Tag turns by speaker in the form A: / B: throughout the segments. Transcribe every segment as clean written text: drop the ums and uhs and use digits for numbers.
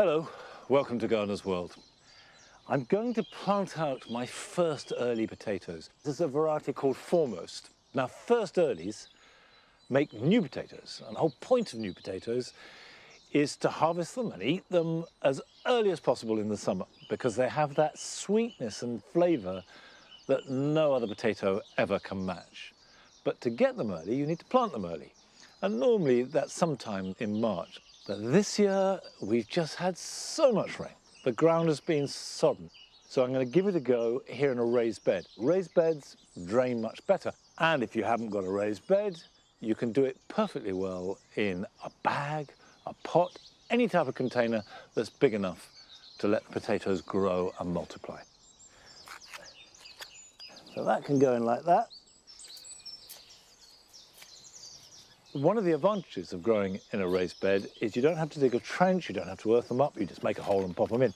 A: Hello, welcome to Gardener's World. I'm going to plant out my first early potatoes. This is a variety called Foremost. Now, first earlies make new potatoes, and the whole point of new potatoes is to harvest them and eat them as early as possible in the summer because they have that sweetness and flavour that no other potato ever can match. But to get them early, you need to plant them early. And normally that's sometime in March. But this year, we've just had so much rain. The ground has been sodden. So I'm going to give it a go here in a raised bed. Raised beds drain much better. And if you haven't got a raised bed, you can do it perfectly well in a bag, a pot, any type of container that's big enough to let the potatoes grow and multiply. So that can go in like that. One of the advantages of growing in a raised bed is you don't have to dig a trench, you don't have to earth them up, you just make a hole and pop them in.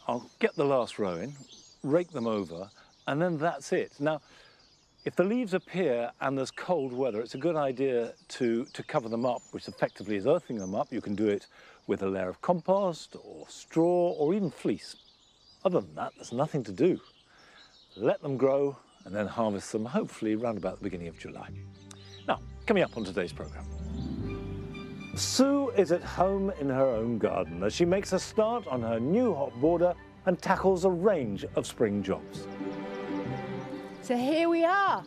A: I'll get the last row in, rake them over, and then that's it. Now, if the leaves appear and there's cold weather, it's a good idea to cover them up, which effectively is earthing them up. You can do it with a layer of compost or straw or even fleece. Other than that, there's nothing to do. Let them grow and then harvest them, hopefully around about the beginning of July. Now, coming up on today's programme. Sue is at home in her own garden as she makes a start on her new hot border and tackles a range of spring jobs.
B: So here we are.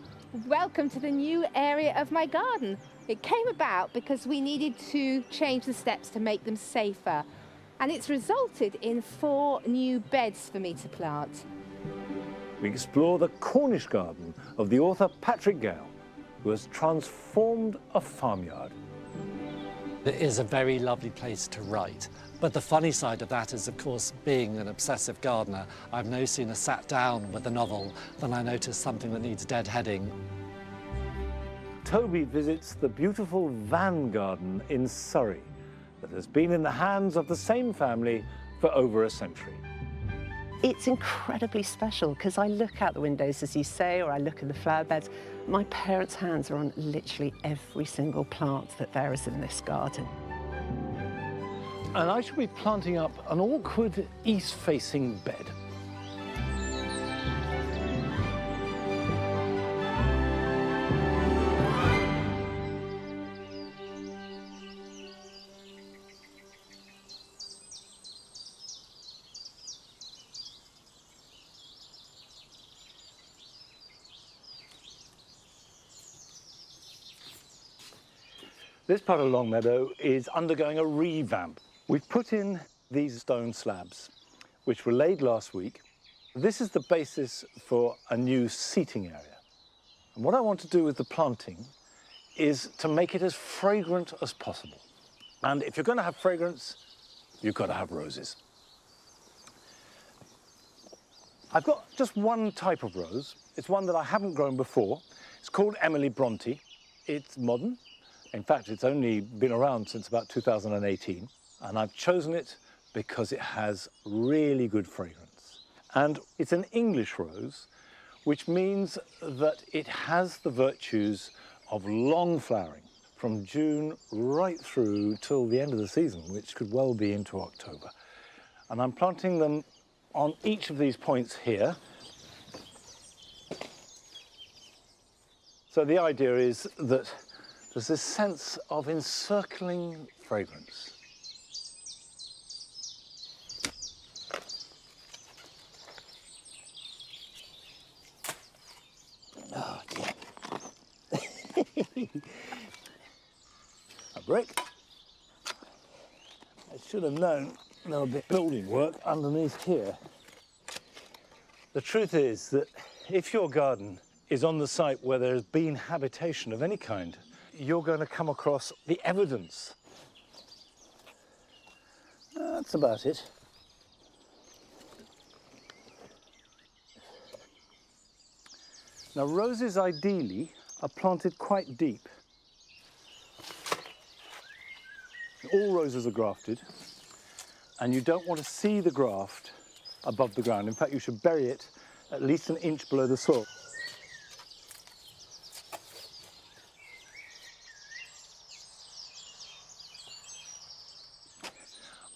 B: Welcome to the new area of my garden. It came about because we needed to change the steps to make them safer. And it's resulted in 4 new beds for me to plant.
A: We explore the Cornish garden of the author Patrick Gale, who has transformed a farmyard.
C: It is a very lovely place to write. But the funny side of that is, of course, being an obsessive gardener, I've no sooner sat down with a novel than I notice something that needs deadheading.
A: Toby visits the beautiful Van Garden in Surrey that has been in the hands of the same family for over a century.
D: It's incredibly special because I look out the windows, as you say, or I look at the flower beds. My parents' hands are on literally every single plant that there is in this garden.
A: And I shall be planting up an awkward east-facing bed. This part of Longmeadow is undergoing a revamp. We've put in these stone slabs, which were laid last week. This is the basis for a new seating area. And what I want to do with the planting is to make it as fragrant as possible. And if you're going to have fragrance, you've got to have roses. I've got just one type of rose. It's one that I haven't grown before. It's called Emily Bronte. It's modern. In fact, it's only been around since about 2018, and I've chosen it because it has really good fragrance. And it's an English rose, which means that it has the virtues of long flowering from June right through till the end of the season, which could well be into October. And I'm planting them on each of these points here. So the idea is that there's this sense of encircling fragrance. Oh dear. A brick. I should have known there would be building work underneath here. The truth is that if your garden is on the site where there's been habitation of any kind, you're going to come across the evidence. That's about it. Now, roses ideally are planted quite deep. All roses are grafted, and you don't want to see the graft above the ground. In fact, you should bury it at least an inch below the soil.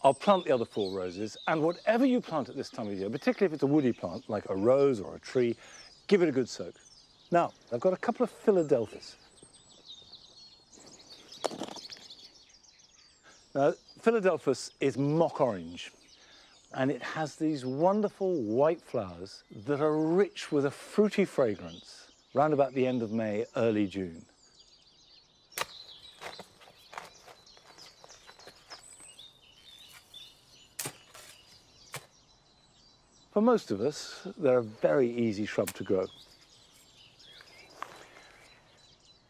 A: I'll plant the other 4 roses, and whatever you plant at this time of year, particularly if it's a woody plant like a rose or a tree, give it a good soak. Now, I've got a couple of Philadelphus. Now, Philadelphus is mock orange, and it has these wonderful white flowers that are rich with a fruity fragrance round about the end of May, early June. For most of us, they're a very easy shrub to grow.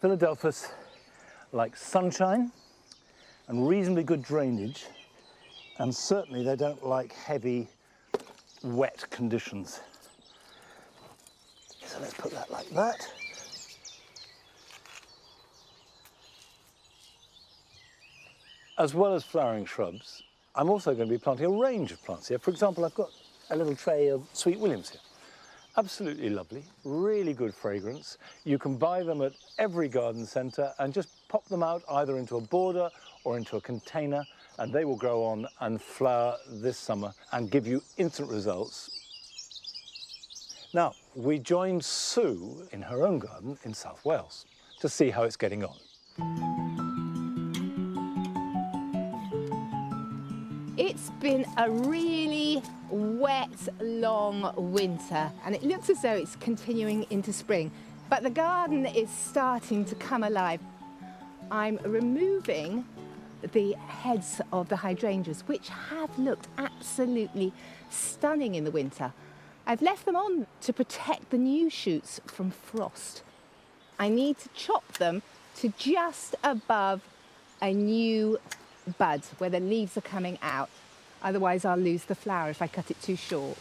A: Philadelphus like sunshine and reasonably good drainage, and certainly they don't like heavy, wet conditions. So let's put that like that. As well as flowering shrubs, I'm also going to be planting a range of plants here. For example, I've got a little tray of Sweet Williams here. Absolutely lovely, really good fragrance. You can buy them at every garden centre and just pop them out either into a border or into a container, and they will grow on and flower this summer and give you instant results. Now, we joined Sue in her own garden in South Wales to see how it's getting on.
B: It's been a really wet, long winter, and it looks as though it's continuing into spring, but the garden is starting to come alive. I'm removing the heads of the hydrangeas, which have looked absolutely stunning in the winter. I've left them on to protect the new shoots from frost. I need to chop them to just above a new bud where the leaves are coming out. Otherwise I'll lose the flower if I cut it too short.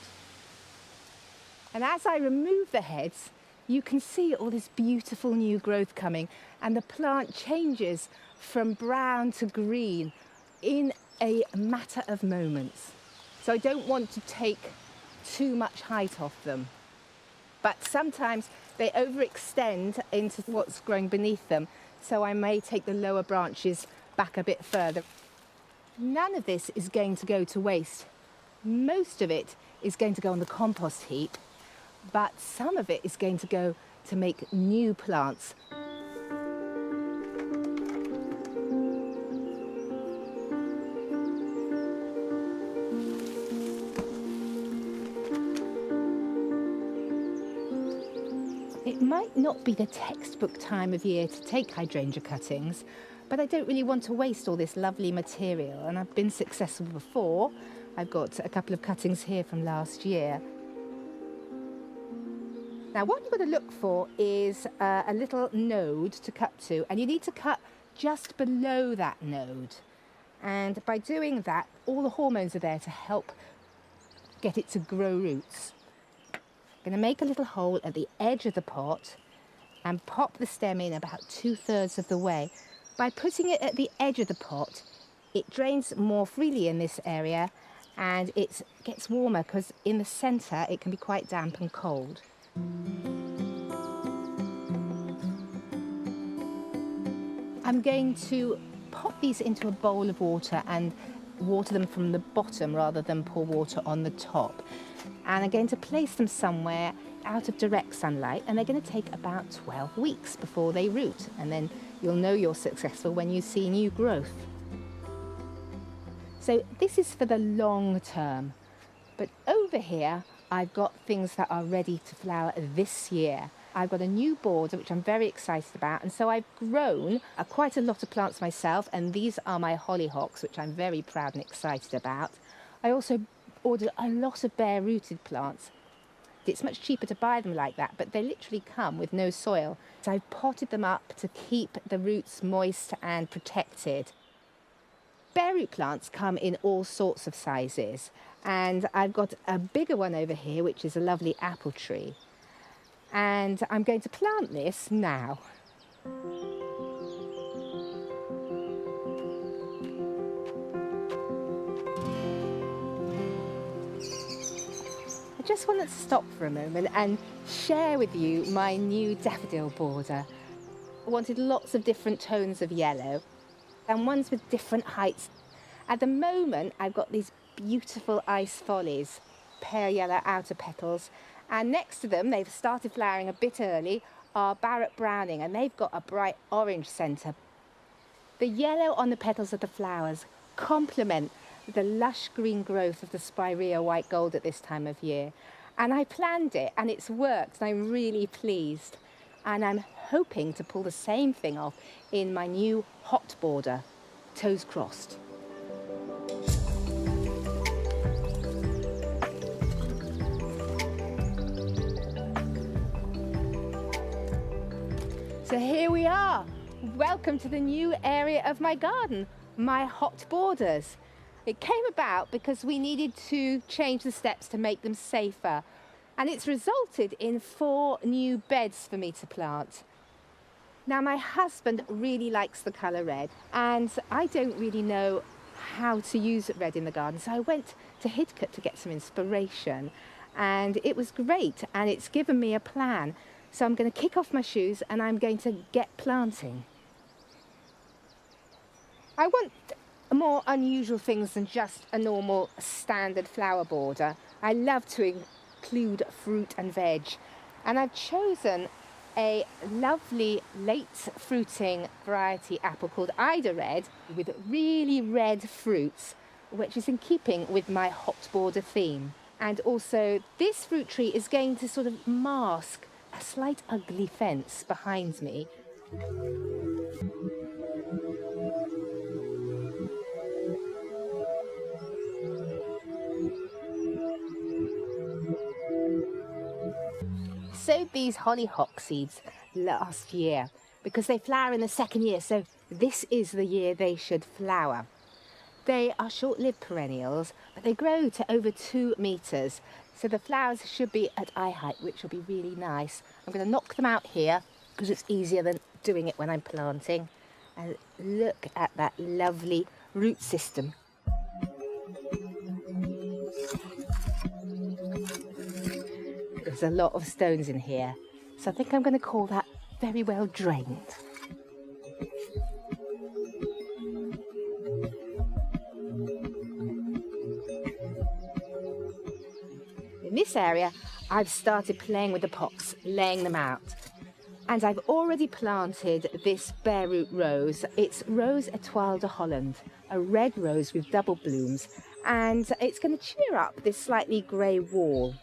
B: And as I remove the heads, you can see all this beautiful new growth coming, and the plant changes from brown to green in a matter of moments. So I don't want to take too much height off them. But sometimes they overextend into what's growing beneath them, so I may take the lower branches back a bit further. None of this is going to go to waste. Most of it is going to go on the compost heap, but some of it is going to go to make new plants. It might not be the textbook time of year to take hydrangea cuttings, but I don't really want to waste all this lovely material, and I've been successful before. I've got a couple of cuttings here from last year. Now what you've got to look for is a little node to cut to, and you need to cut just below that node. And by doing that, all the hormones are there to help get it to grow roots. I'm going to make a little hole at the edge of the pot and pop the stem in about 2/3 of the way. By putting it at the edge of the pot, it drains more freely in this area, and it gets warmer because in the centre it can be quite damp and cold. I'm going to pop these into a bowl of water and water them from the bottom rather than pour water on the top. And I'm going to place them somewhere out of direct sunlight, and they're going to take about 12 weeks before they root, and then you'll know you're successful when you see new growth. So this is for the long term, but over here I've got things that are ready to flower this year. I've got a new border which I'm very excited about, and so I've grown quite a lot of plants myself, and these are my hollyhocks, which I'm very proud and excited about. I also ordered a lot of bare-rooted plants. It's much cheaper to buy them like that, but they literally come with no soil. So I've potted them up to keep the roots moist and protected. Bare root plants come in all sorts of sizes, and I've got a bigger one over here, which is a lovely apple tree. And I'm going to plant this now. I just wanted to stop for a moment and share with you my new daffodil border. I wanted lots of different tones of yellow and ones with different heights. At the moment, I've got these beautiful ice follies, pale yellow outer petals, and next to them, they've started flowering a bit early, are Barrett Browning, and they've got a bright orange centre. The yellow on the petals of the flowers complement the lush green growth of the Spirea white gold at this time of year. And I planned it and it's worked, and I'm really pleased. And I'm hoping to pull the same thing off in my new hot border, toes crossed. So here we are. Welcome to the new area of my garden, my hot borders. It came about because we needed to change the steps to make them safer. And it's resulted in 4 new beds for me to plant. Now, my husband really likes the colour red, and I don't really know how to use red in the garden. So I went to Hidcote to get some inspiration, and it was great, and it's given me a plan. So I'm going to kick off my shoes and I'm going to get planting. I want more unusual things than just a normal standard flower border. I love to include fruit and veg, and I've chosen a lovely late fruiting variety apple called Ida Red with really red fruits, which is in keeping with my hot border theme. And also this fruit tree is going to sort of mask a slight ugly fence behind me. Sowed these hollyhock seeds last year because they flower in the second year, so this is the year they should flower. They are short-lived perennials, but they grow to over 2 metres, so the flowers should be at eye height, which will be really nice. I'm going to knock them out here because it's easier than doing it when I'm planting. And look at that lovely root system. There's a lot of stones in here, so I think I'm going to call that very well drained. In this area, I've started playing with the pots, laying them out. And I've already planted this bare root rose. It's Rose Etoile de Holland, a red rose with double blooms, and it's going to cheer up this slightly grey wall.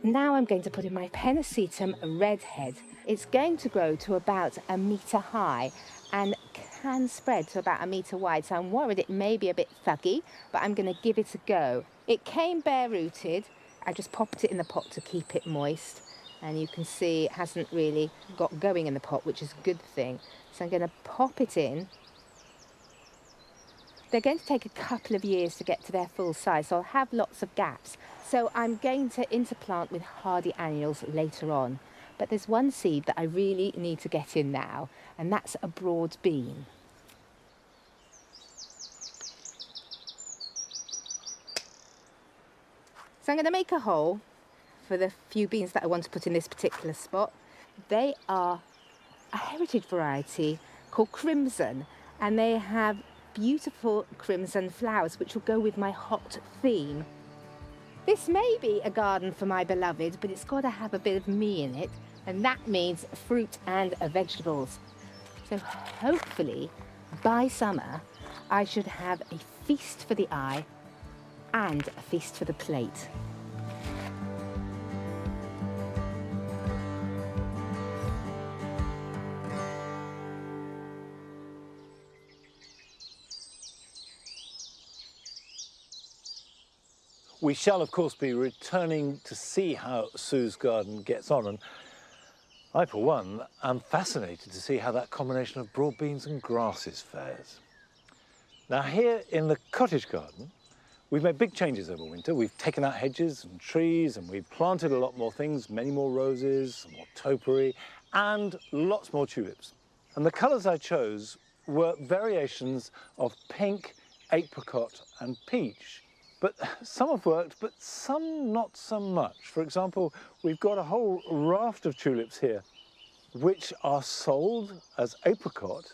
B: Now I'm going to put in my Pennisetum redhead. It's going to grow to about 1 metre high and can spread to about 1 metre wide, so I'm worried it may be a bit thuggy, but I'm going to give it a go. It came bare rooted. I just popped it in the pot to keep it moist, and you can see it hasn't really got going in the pot, which is a good thing. So I'm going to pop it in. They're going to take a couple of years to get to their full size, so I'll have lots of gaps. So I'm going to interplant with hardy annuals later on. But there's one seed that I really need to get in now, and that's a broad bean. So I'm going to make a hole for the few beans that I want to put in this particular spot. They are a heritage variety called Crimson, and they have beautiful crimson flowers which will go with my hot theme. This may be a garden for my beloved, but it's got to have a bit of me in it, and that means fruit and vegetables. So hopefully by summer I should have a feast for the eye and a feast for the plate.
A: We shall, of course, be returning to see how Sue's garden gets on, and I, for one, am fascinated to see how that combination of broad beans and grasses fares. Now, here in the cottage garden, we've made big changes over winter. We've taken out hedges and trees, and we've planted a lot more things, many more roses, some more topiary, and lots more tulips. And the colours I chose were variations of pink, apricot, and peach. But some have worked, but some not so much. For example, we've got a whole raft of tulips here, which are sold as apricot,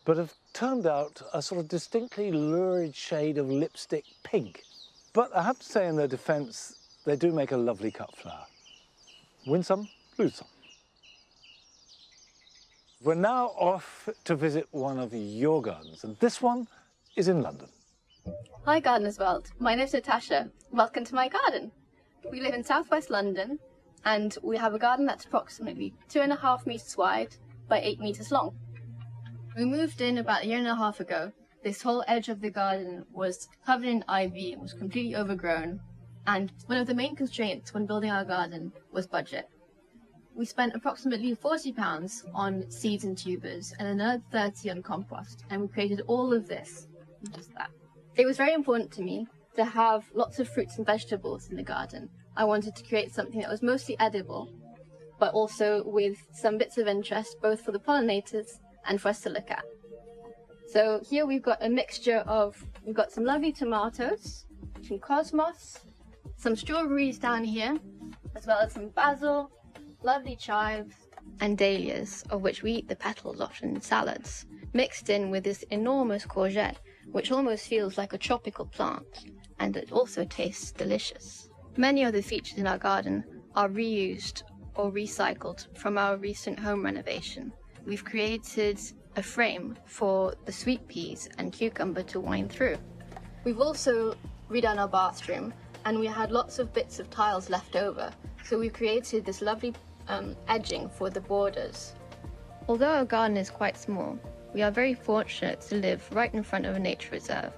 A: but have turned out a sort of distinctly lurid shade of lipstick pink. But I have to say in their defence, they do make a lovely cut flower. Win some, lose some. We're now off to visit one of your gardens, and this one is in London.
E: Hi Gardeners World, my name's Natasha. Welcome to my garden. We live in southwest London and we have a garden that's approximately 2.5 metres wide by 8 metres long. We moved in about 1.5 years ago. This whole edge of the garden was covered in ivy and was completely overgrown, and one of the main constraints when building our garden was budget. We spent approximately £40 on seeds and tubers and another 30 on compost, and we created all of this, just that. It was very important to me to have lots of fruits and vegetables in the garden. I wanted to create something that was mostly edible, but also with some bits of interest both for the pollinators and for us to look at. So here we've got a mixture of, we've got some lovely tomatoes, some cosmos, some strawberries down here, as well as some basil, lovely chives, and dahlias, of which we eat the petals often in salads, mixed in with this enormous courgette, which almost feels like a tropical plant, and it also tastes delicious. Many of the features in our garden are reused or recycled from our recent home renovation. We've created a frame for the sweet peas and cucumber to wind through. We've also redone our bathroom, and we had lots of bits of tiles left over, so we created this lovely edging for the borders. Although our garden is quite small, we are very fortunate to live right in front of a nature reserve.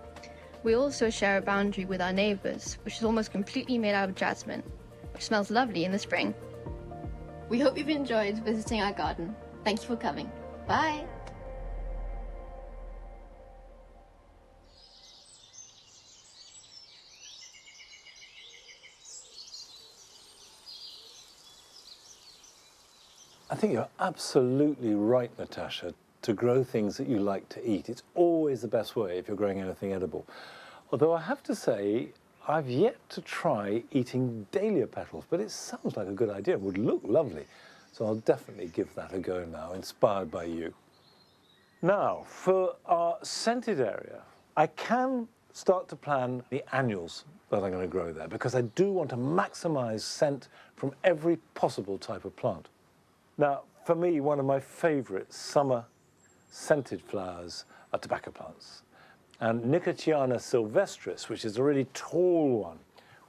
E: We also share a boundary with our neighbours, which is almost completely made out of jasmine, which smells lovely in the spring. We hope you've enjoyed visiting our garden. Thank you for coming. Bye!
A: I think you're absolutely right, Natasha, to grow things that you like to eat. It's always the best way if you're growing anything edible. Although I have to say, I've yet to try eating dahlia petals, but it sounds like a good idea. It would look lovely. So I'll definitely give that a go now, inspired by you. Now, for our scented area, I can start to plan the annuals that I'm going to grow there, because I do want to maximize scent from every possible type of plant. Now, for me, one of my favorite summer scented flowers are tobacco plants. And Nicotiana sylvestris, which is a really tall one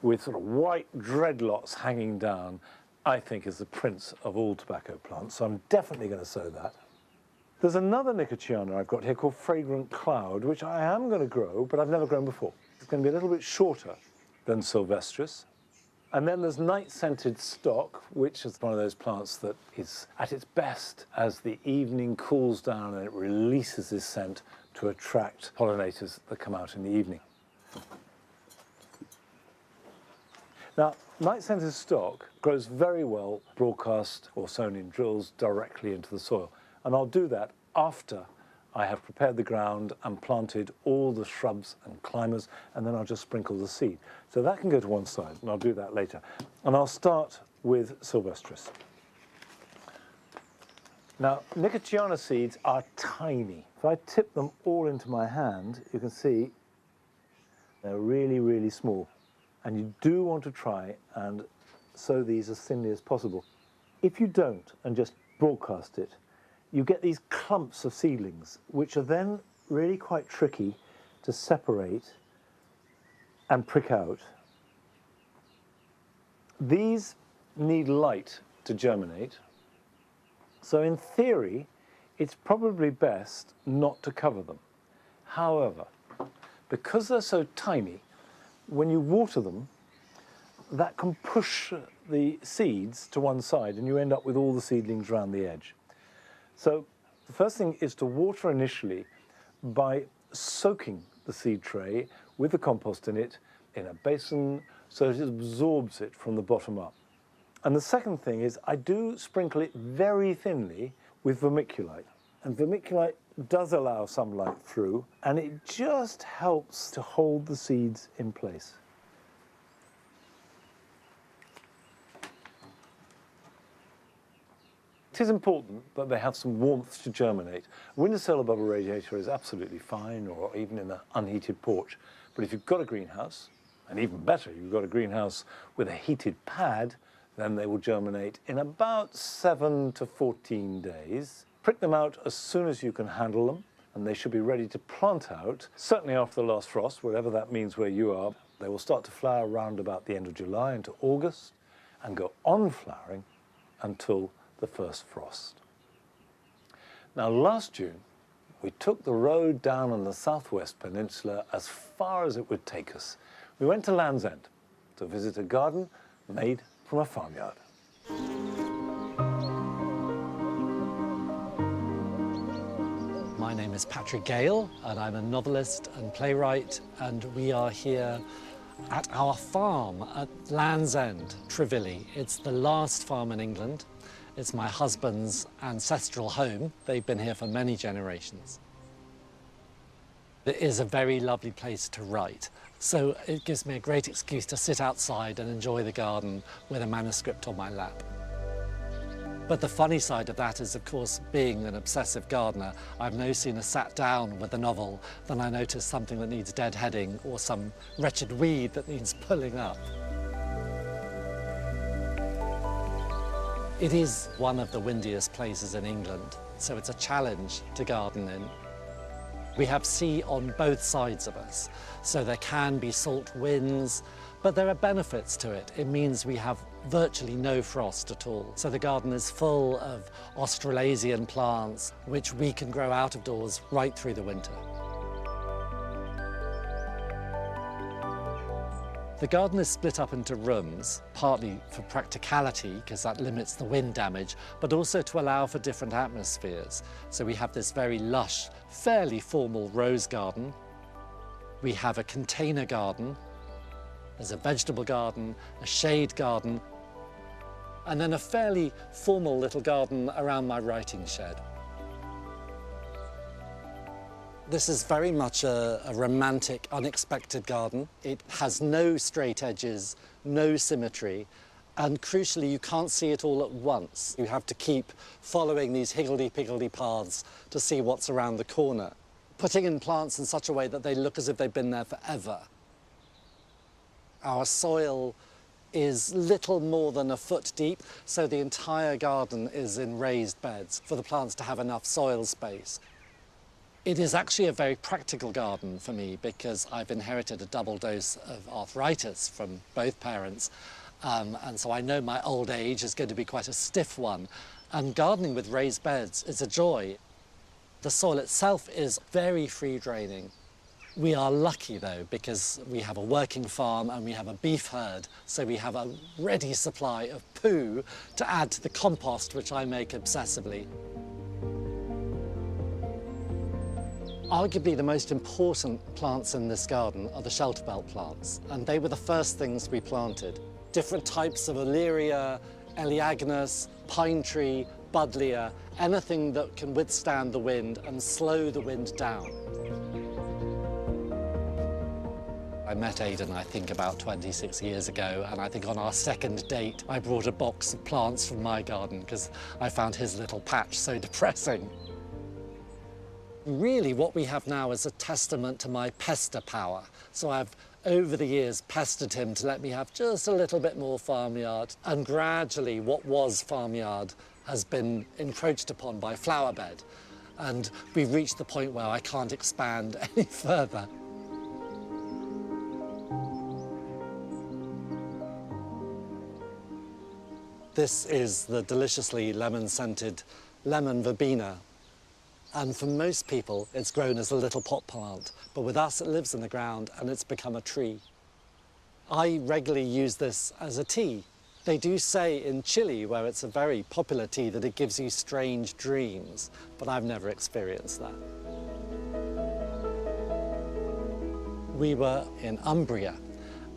A: with sort of white dreadlocks hanging down, I think is the prince of all tobacco plants. So I'm definitely going to sow that. There's another Nicotiana I've got here called Fragrant Cloud, which I am going to grow, but I've never grown before. It's going to be a little bit shorter than sylvestris. And then there's night-scented stock, which is one of those plants that is at its best as the evening cools down and it releases this scent to attract pollinators that come out in the evening. Now, night-scented stock grows very well broadcast or sown in drills directly into the soil. And I'll do that after I have prepared the ground and planted all the shrubs and climbers, and then I'll just sprinkle the seed. So that can go to one side, and I'll do that later. And I'll start with sylvestris. Now, Nicotiana seeds are tiny. If I tip them all into my hand, you can see they're really, really small. And you do want to try and sow these as thinly as possible. If you don't, and just broadcast it, you get these clumps of seedlings, which are then really quite tricky to separate and prick out. These need light to germinate. So in theory, it's probably best not to cover them. However, because they're so tiny, when you water them, that can push the seeds to one side and you end up with all the seedlings around the edge. So the first thing is to water initially by soaking the seed tray with the compost in it in a basin so that it absorbs it from the bottom up. And the second thing is I do sprinkle it very thinly with vermiculite. And vermiculite does allow some light through, and it just helps to hold the seeds in place. is important that they have some warmth to germinate. A windowsill above a radiator is absolutely fine, or even in an unheated porch. But if you've got a greenhouse, and even better, you've got a greenhouse with a heated pad, then they will germinate in about 7 to 14 days. Prick them out as soon as you can handle them, and they should be ready to plant out, certainly after the last frost, wherever that means where you are. They will start to flower around about the end of July into August, and go on flowering until the first frost. Now, last June, we took the road down on the southwest peninsula as far as it would take us. We went to Land's End to visit a garden made from a farmyard.
C: My name is Patrick Gale, and I'm a novelist and playwright, and we are here at our farm at Land's End, Trevili. It's the last farm in England. It's my husband's ancestral home. They've been here for many generations. It is a very lovely place to write, so it gives me a great excuse to sit outside and enjoy the garden with a manuscript on my lap. But the funny side of that is, of course, being an obsessive gardener, I've no sooner sat down with a novel than I notice something that needs deadheading or some wretched weed that needs pulling up. It is one of the windiest places in England, so it's a challenge to garden in. We have sea on both sides of us, so there can be salt winds, but there are benefits to it. It means we have virtually no frost at all. So the garden is full of Australasian plants, which we can grow out of doors right through the winter. The garden is split up into rooms, partly for practicality, because that limits the wind damage, but also to allow for different atmospheres. So we have this very lush, fairly formal rose garden. We have a container garden. There's a vegetable garden, a shade garden, and then a fairly formal little garden around my writing shed. This is very much a romantic, unexpected garden. It has no straight edges, no symmetry, and crucially, you can't see it all at once. You have to keep following these higgledy-piggledy paths to see what's around the corner, putting in plants in such a way that they look as if they've been there forever. Our soil is little more than a foot deep, so the entire garden is in raised beds for the plants to have enough soil space. It is actually a very practical garden for me because I've inherited a double dose of arthritis from both parents, and so I know my old age is going to be quite a stiff one. And gardening with raised beds is a joy. The soil itself is very free draining. We are lucky though, because we have a working farm and we have a beef herd, so we have a ready supply of poo to add to the compost, which I make obsessively. Arguably the most important plants in this garden are the shelter belt plants, and they were the first things we planted. Different types of Olearia, Elaeagnus, pine tree, buddleia, anything that can withstand the wind and slow the wind down. I met Aidan, I think, about 26 years ago, and I think on our second date I brought a box of plants from my garden because I found his little patch so depressing. Really, what we have now is a testament to my pester power. So I've, over the years, pestered him to let me have just a little bit more farmyard. And gradually, what was farmyard has been encroached upon by flower bed. And we've reached the point where I can't expand any further. This is the deliciously lemon-scented lemon verbena. And for most people, it's grown as a little pot plant, but with us, it lives in the ground and it's become a tree. I regularly use this as a tea. They do say in Chile, where it's a very popular tea, that it gives you strange dreams, but I've never experienced that. We were in Umbria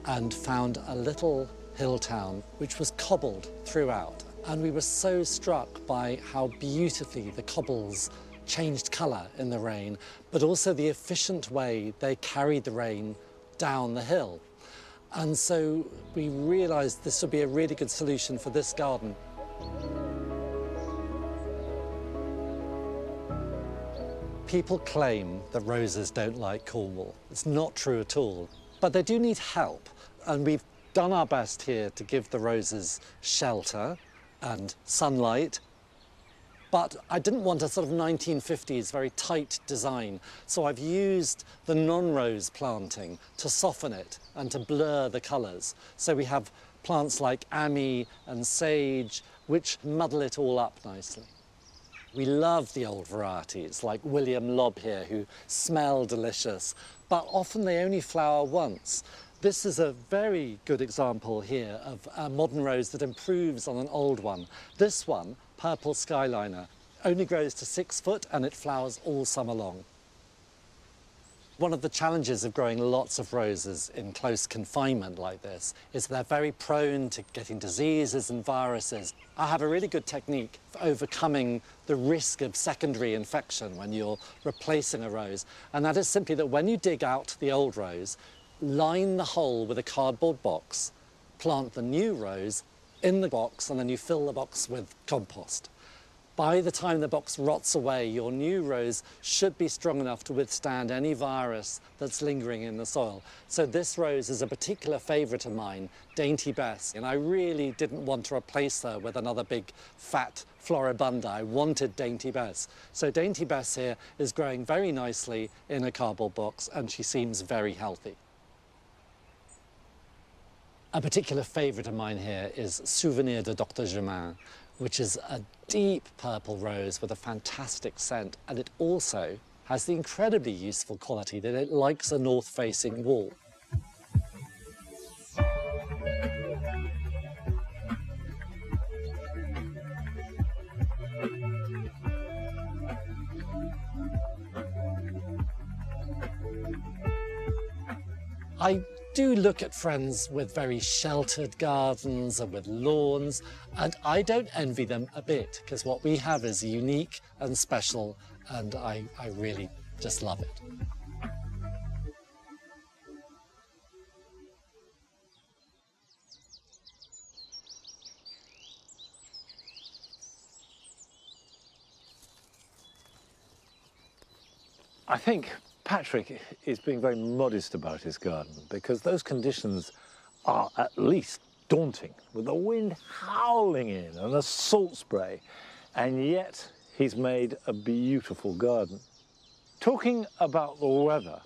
C: and found a little hill town which was cobbled throughout, and we were so struck by how beautifully the cobbles changed colour in the rain, but also the efficient way they carried the rain down the hill. And so we realised this would be a really good solution for this garden. People claim that roses don't like Cornwall. It's not true at all, but they do need help, and we've done our best here to give the roses shelter and sunlight. But I didn't want a sort of 1950s, very tight design, so I've used the non-rose planting to soften it and to blur the colours. So we have plants like Ami and Sage, which muddle it all up nicely. We love the old varieties, like William Lobb here, who smell delicious, but often they only flower once. This is a very good example here of a modern rose that improves on an old one. This one, Purple Skyliner, only grows to 6 foot and it flowers all summer long. One of the challenges of growing lots of roses in close confinement like this is they're very prone to getting diseases and viruses. I have a really good technique for overcoming the risk of secondary infection when you're replacing a rose, and that is simply that when you dig out the old rose, line the hole with a cardboard box, plant the new rose in the box, and then you fill the box with compost. By the time the box rots away, your new rose should be strong enough to withstand any virus that's lingering in the soil. So this rose is a particular favourite of mine, Dainty Bess, and I really didn't want to replace her with another big fat Floribunda. I wanted Dainty Bess. So Dainty Bess here is growing very nicely in a cardboard box, and she seems very healthy. A particular favourite of mine here is Souvenir de Dr. Germain, which is a deep purple rose with a fantastic scent, and it also has the incredibly useful quality that it likes a north-facing wall. I do look at friends with very sheltered gardens and with lawns, and I don't envy them a bit, because what we have is unique and special, and I really just love it.
A: I think Patrick is being very modest about his garden because those conditions are at least daunting, with the wind howling in and the salt spray, and yet he's made a beautiful garden. Talking about the weather,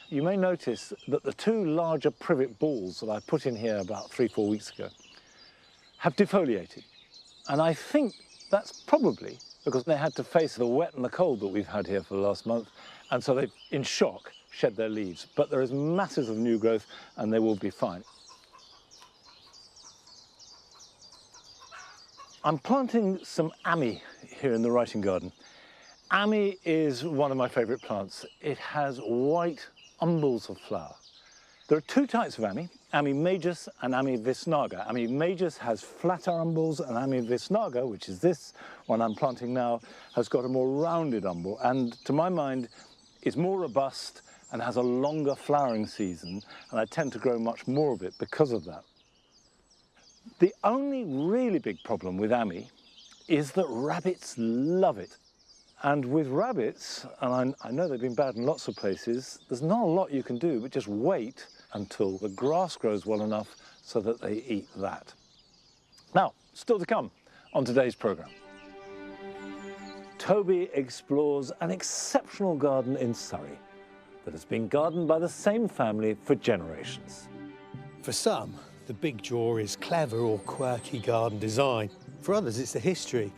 A: you may notice that the 2 larger privet balls that I put in here about 3-4 weeks ago have defoliated, and I think that's probably because they had to face the wet and the cold that we've had here for the last month, and so they've, in shock, shed their leaves. But there is masses of new growth and they will be fine. I'm planting some Ami here in the writing garden. Ami is one of my favourite plants. It has white umbels of flower. There are 2 types of Ami, Ami majus and Ami visnaga. Ami majus has flatter umbels, and Ami visnaga, which is this one I'm planting now, has got a more rounded umbel, and to my mind is more robust and has a longer flowering season, and I tend to grow much more of it because of that. The only really big problem with Ami is that rabbits love it. And with rabbits, and I know they've been bad in lots of places, there's not a lot you can do but just wait until the grass grows well enough so that they eat that. Now, still to come on today's programme. Toby explores an exceptional garden in Surrey that has been gardened by the same family for generations.
F: For some, the big draw is clever or quirky garden design. For others, it's the history.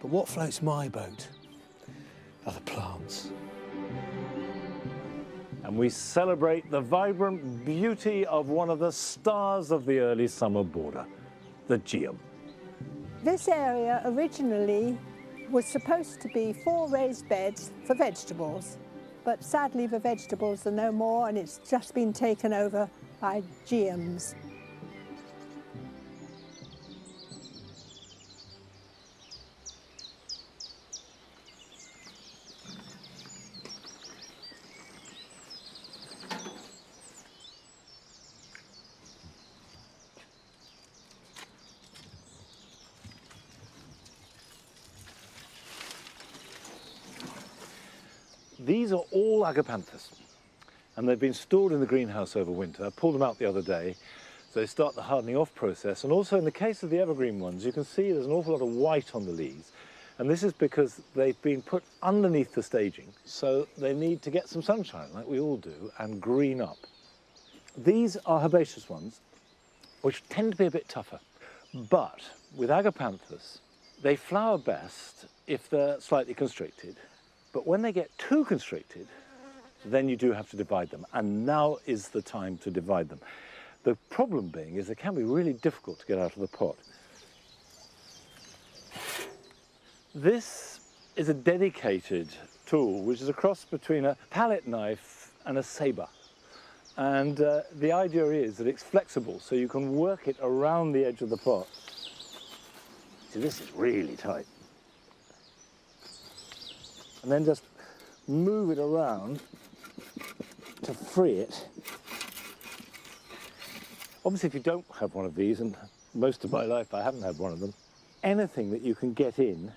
F: But what floats my boat are the plants.
A: And we celebrate the vibrant beauty of one of the stars of the early summer border, the Geum.
G: This area originally was supposed to be 4 raised beds for vegetables, but sadly the vegetables are no more and it's just been taken over by Geums.
A: These are all agapanthus, and they've been stored in the greenhouse over winter. I pulled them out the other day, so they start the hardening off process. And also in the case of the evergreen ones, you can see there's an awful lot of white on the leaves. And this is because they've been put underneath the staging, so they need to get some sunshine, like we all do, and green up. These are herbaceous ones, which tend to be a bit tougher. But with agapanthus, they flower best if they're slightly constricted. But when they get too constricted, then you do have to divide them. And now is the time to divide them. The problem being is they can be really difficult to get out of the pot. This is a dedicated tool, which is a cross between a palette knife and a saber. And the idea is that it's flexible, so you can work it around the edge of the pot. See, this is really tight. And then just move it around to free it. Obviously, if you don't have one of these, and most of my life I haven't had one of them, anything that you can get in,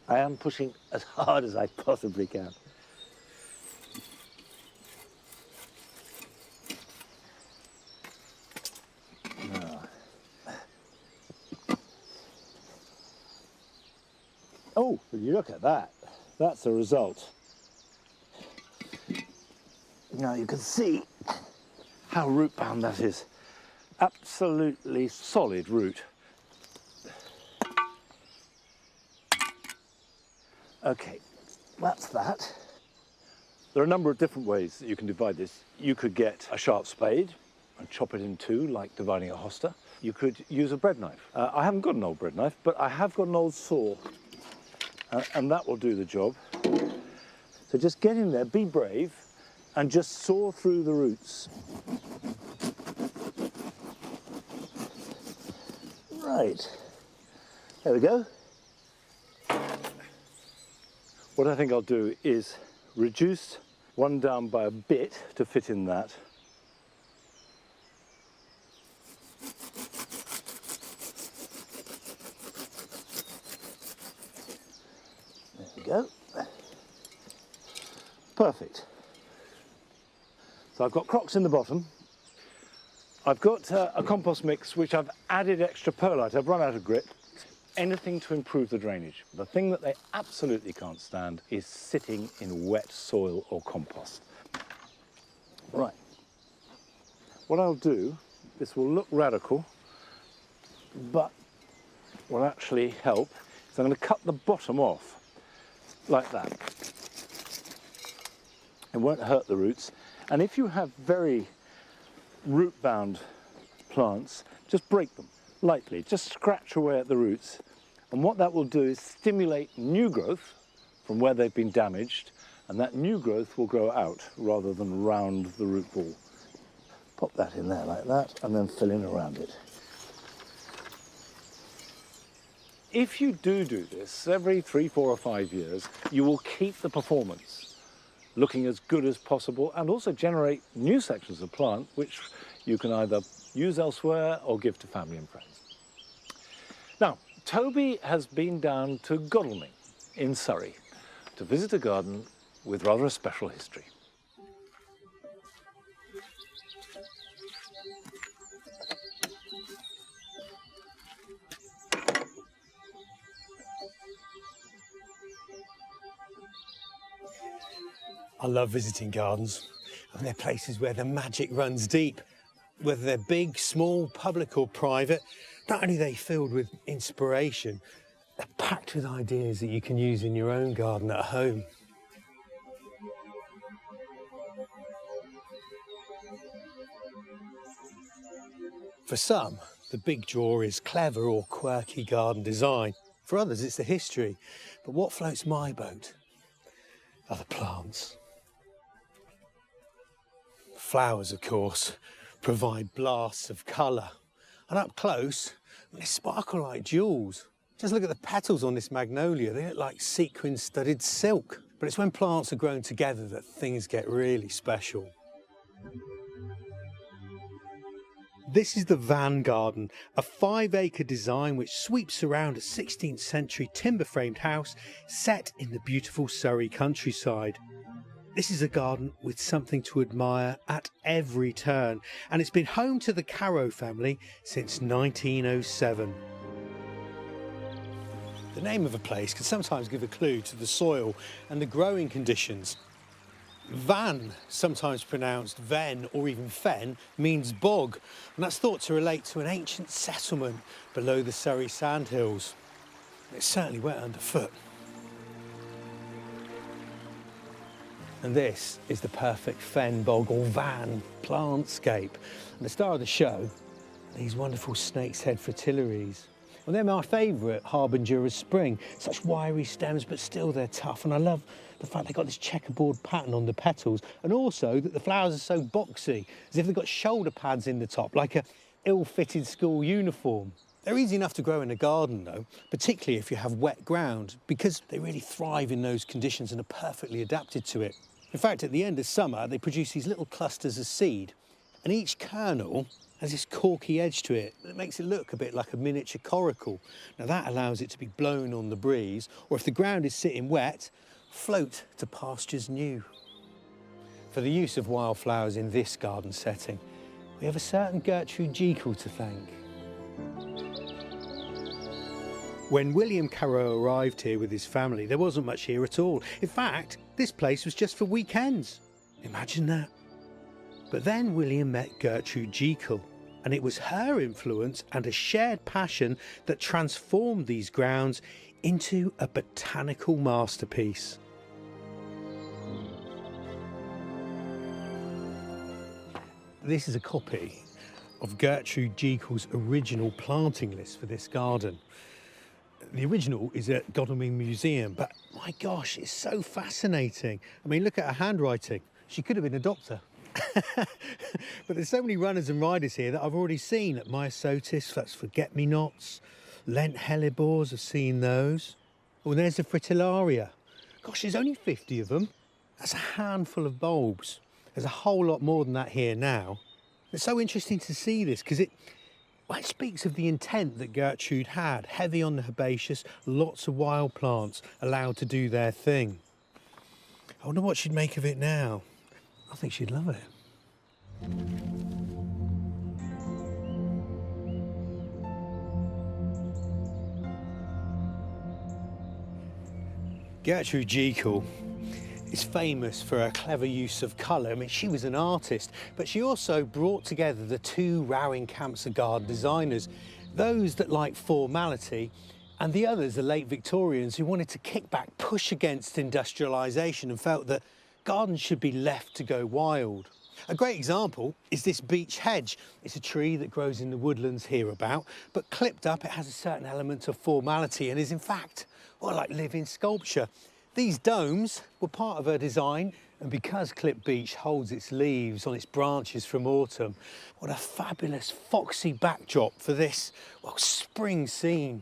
A: I am pushing as hard as I possibly can. Now. Oh, will you look at that? That's the result. Now you can see how root bound that is. Absolutely solid root. Okay, that's that. There are a number of different ways that you can divide this. You could get a sharp spade and chop it in two, like dividing a hosta. You could use a bread knife. I haven't got an old bread knife, but I have got an old saw, and that will do the job. So just get in there, be brave, and just saw through the roots. Right, there we go. What I think I'll do is reduce one down by a bit to fit in that. There we go. Perfect. So I've got crocks in the bottom. I've got a compost mix which I've added extra perlite. I've run out of grit. Anything to improve the drainage. The thing that they absolutely can't stand is sitting in wet soil or compost. Right. What I'll do, this will look radical, but will actually help, is I'm going to cut the bottom off like that. It won't hurt the roots. And if you have very root-bound plants, just break them lightly, just scratch away at the roots. And what that will do is stimulate new growth from where they've been damaged, and that new growth will grow out rather than round the root ball. Pop that in there like that, and then fill in around it. If you do this every 3, 4 or 5 years, you will keep the performance looking as good as possible and also generate new sections of plant which you can either use elsewhere or give to family and friends. Now, Toby has been down to Godalming in Surrey to visit a garden with rather a special history.
F: I love visiting gardens, and they're places where the magic runs deep. Whether they're big, small, public or private, not only are they filled with inspiration, they're packed with ideas that you can use in your own garden at home. For some, the big draw is clever or quirky garden design. For others, it's the history. But what floats my boat are the plants. Flowers, of course, provide blasts of colour. And up close, they sparkle like jewels. Just look at the petals on this magnolia. They look like sequin-studded silk. But it's when plants are grown together that things get really special. This is the Van Garden, a 5-acre design which sweeps around a 16th century timber-framed house set in the beautiful Surrey countryside. This is a garden with something to admire at every turn, and it's been home to the Caro family since 1907. The name of a place can sometimes give a clue to the soil and the growing conditions. Van, sometimes pronounced Ven or even Fen, means bog, and that's thought to relate to an ancient settlement below the Surrey sandhills. It's certainly wet underfoot. And this is the perfect fen bog or van plantscape. And the star of the show, these wonderful snake's head fritillaries. Well, they're my favourite harbinger of spring. Such wiry stems, but still they're tough. And I love the fact they've got this checkerboard pattern on the petals, and also that the flowers are so boxy, as if they've got shoulder pads in the top, like a ill-fitted school uniform. They're easy enough to grow in a garden, though, particularly if you have wet ground, because they really thrive in those conditions and are perfectly adapted to it. In fact, at the end of summer, they produce these little clusters of seed, and each kernel has this corky edge to it that makes it look a bit like a miniature coracle. Now, that allows it to be blown on the breeze, or if the ground is sitting wet, float to pastures new. For the use of wildflowers in this garden setting, we have a certain Gertrude Jekyll to thank. When William Caro arrived here with his family, there wasn't much here at all. In fact, this place was just for weekends. Imagine that. But then William met Gertrude Jekyll, and it was her influence and a shared passion that transformed these grounds into a botanical masterpiece. This is a copy of Gertrude Jekyll's original planting list for this garden. The original is at Godalming Museum, but my gosh, it's so fascinating. I mean, look at her handwriting. She could have been a doctor. But there's so many runners and riders here that I've already seen. At Myosotis, that's forget-me-nots. Lent hellebores, I've seen those. Oh, and there's the fritillaria. Gosh, there's only 50 of them. That's a handful of bulbs. There's a whole lot more than that here now. It's so interesting to see this because it speaks of the intent that Gertrude had. Heavy on the herbaceous, lots of wild plants allowed to do their thing. I wonder what she'd make of it now. I think she'd love it. Gertrude Jekyll is famous for her clever use of colour. I mean, she was an artist, but she also brought together the two rowing camps of garden designers, those that like formality, and the others, the late Victorians, who wanted to kick back, push against industrialisation and felt that gardens should be left to go wild. A great example is this beech hedge. It's a tree that grows in the woodlands hereabout, but clipped up, it has a certain element of formality and is in fact, well, like living sculpture. These domes were part of her design, and because clipped beech holds its leaves on its branches from autumn, what a fabulous foxy backdrop for this, well, spring scene.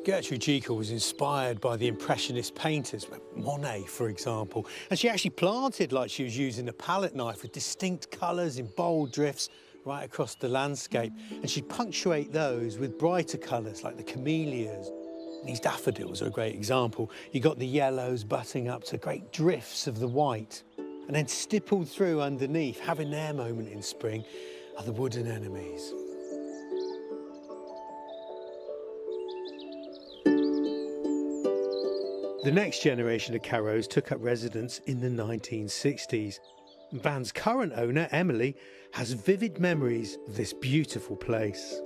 F: Gertrude Jekyll was inspired by the Impressionist painters, Monet, for example, and she actually planted like she was using a palette knife with distinct colours in bold drifts right across the landscape, and she'd punctuate those with brighter colours like the camellias. And these daffodils are a great example. You got the yellows butting up to great drifts of the white, and then stippled through underneath, having their moment in spring, are the wooden anemones. The next generation of Caros took up residence in the 1960s. Van's current owner, Emily, has vivid memories of this beautiful place.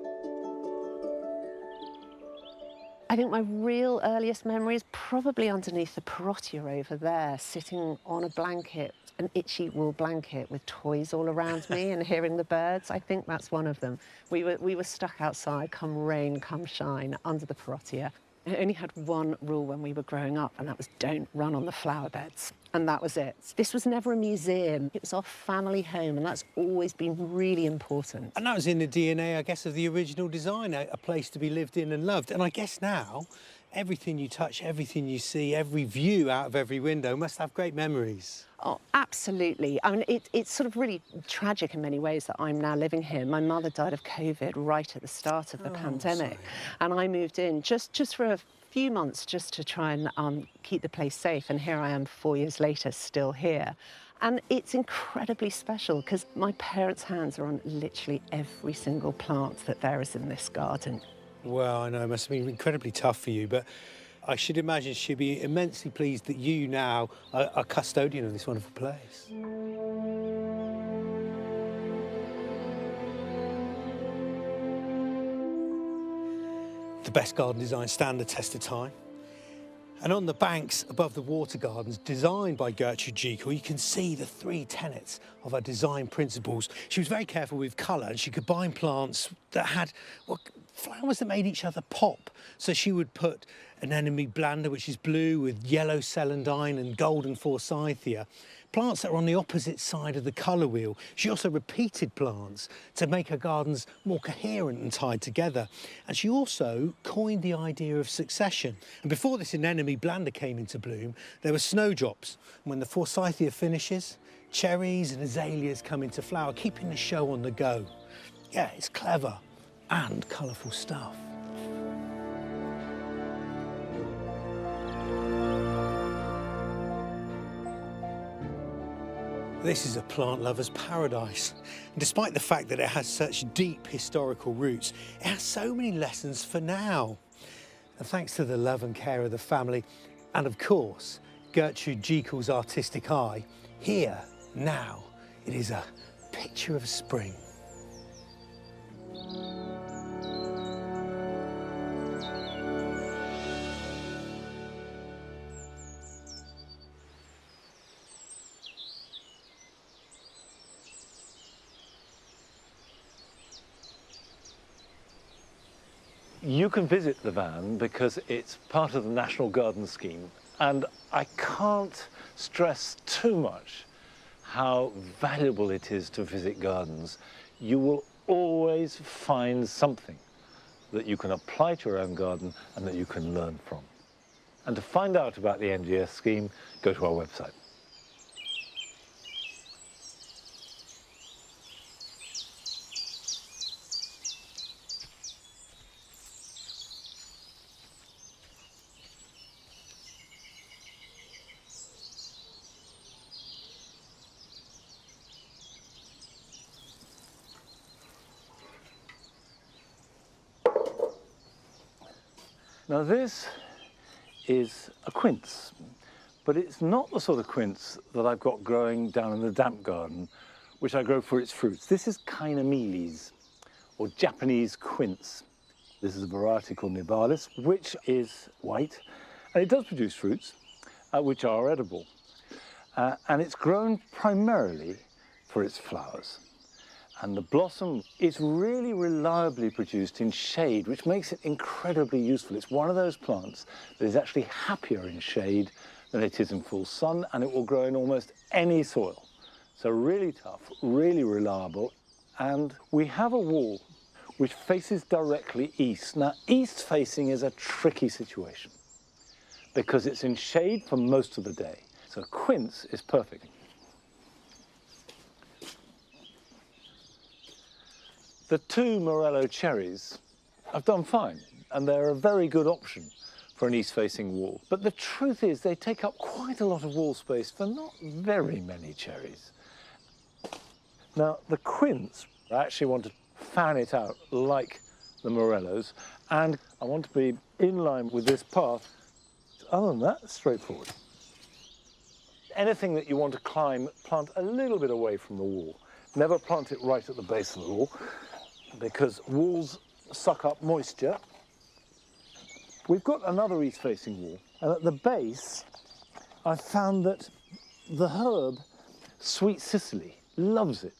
D: I think my real earliest memory is probably underneath the parottia over there, sitting on a blanket, an itchy wool blanket with toys all around me and hearing the birds. I think that's one of them. We were stuck outside, come rain, come shine, under the parottia. I only had one rule when we were growing up, and that was don't run on the flower beds. And that was it. This was never a museum. It was our family home, and that's always been really important.
F: And that was in the DNA, I guess, of the original design, a place to be lived in and loved. And I guess now Everything you touch, everything you see, every view out of every window must have great memories.
D: Oh, absolutely. I mean, it's sort of really tragic in many ways that I'm now living here. My mother died of COVID right at the start of the pandemic.
F: Sorry.
D: And I moved in just for a few months just to try and keep the place safe. And here I am 4 years later, still here. And it's incredibly special because my parents' hands are on literally every single plant that there is in this garden.
F: Well, I know it must have been incredibly tough for you, but I should imagine she'd be immensely pleased that you now are custodian of this wonderful place. The best garden designs stand the test of time. And on the banks above the water gardens, designed by Gertrude Jekyll, you can see the 3 tenets of her design principles. She was very careful with colour, and she combined plants that had flowers that made each other pop. So she would put anemone blanda, which is blue, with yellow celandine and golden forsythia. Plants that are on the opposite side of the colour wheel. She also repeated plants to make her gardens more coherent and tied together. And she also coined the idea of succession. And before this anemone blanda came into bloom, there were snowdrops. And when the forsythia finishes, cherries and azaleas come into flower, keeping the show on the go. Yeah, it's clever and colourful stuff. This is a plant lover's paradise. And despite the fact that it has such deep historical roots, it has so many lessons for now. And thanks to the love and care of the family, and of course, Gertrude Jekyll's artistic eye, here, now, it is a picture of spring.
A: You can visit the van because it's part of the National Garden Scheme, and I can't stress too much how valuable it is to visit gardens. You will always find something that you can apply to your own garden and that you can learn from. And to find out about the NGS scheme, go to our website. Now this is a quince, but it's not the sort of quince that I've got growing down in the damp garden, which I grow for its fruits. This is Kienomeles, or Japanese quince. This is a variety called Nibalis, which is white, and it does produce fruits, which are edible. And it's grown primarily for its flowers. And the blossom is really reliably produced in shade, which makes it incredibly useful. It's one of those plants that is actually happier in shade than it is in full sun, and it will grow in almost any soil. So really tough, really reliable. And we have a wall which faces directly east. Now, east facing is a tricky situation because it's in shade for most of the day. So quince is perfect. The 2 Morello cherries have done fine, and they're a very good option for an east-facing wall. But the truth is they take up quite a lot of wall space for not very many cherries. Now, the quince, I actually want to fan it out like the Morellos, and I want to be in line with this path. Other than that, straightforward. Anything that you want to climb, plant a little bit away from the wall. Never plant it right at the base of the wall, because walls suck up moisture. We've got another east-facing wall, and at the base, I found that the herb Sweet Cicely loves it.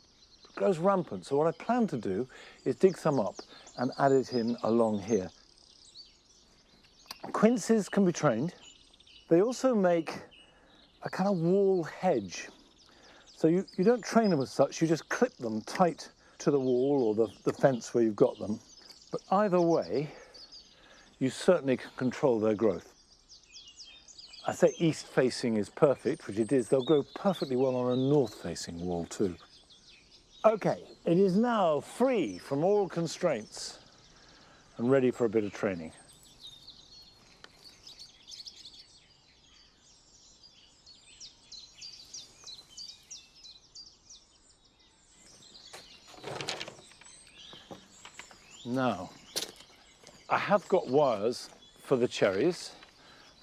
A: It grows rampant, so what I plan to do is dig some up and add it in along here. Quinces can be trained. They also make a kind of wall hedge. So you don't train them as such, you just clip them tight to the wall or the fence where you've got them. But either way, you certainly can control their growth. I say east-facing is perfect, which it is. They'll grow perfectly well on a north-facing wall too. Okay, it is now free from all constraints and ready for a bit of training. Now, I have got wires for the cherries,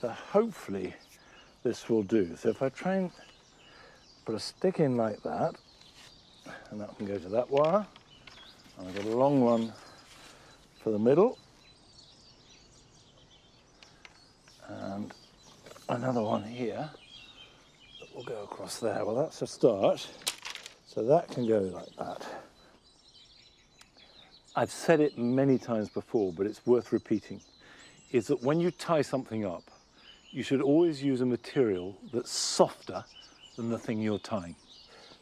A: so hopefully this will do. So if I try and put a stick in like that, and that can go to that wire, and I've got a long one for the middle, and another one here that will go across there. Well, that's a start, so that can go like that. I've said it many times before, but it's worth repeating, is that when you tie something up, you should always use a material that's softer than the thing you're tying.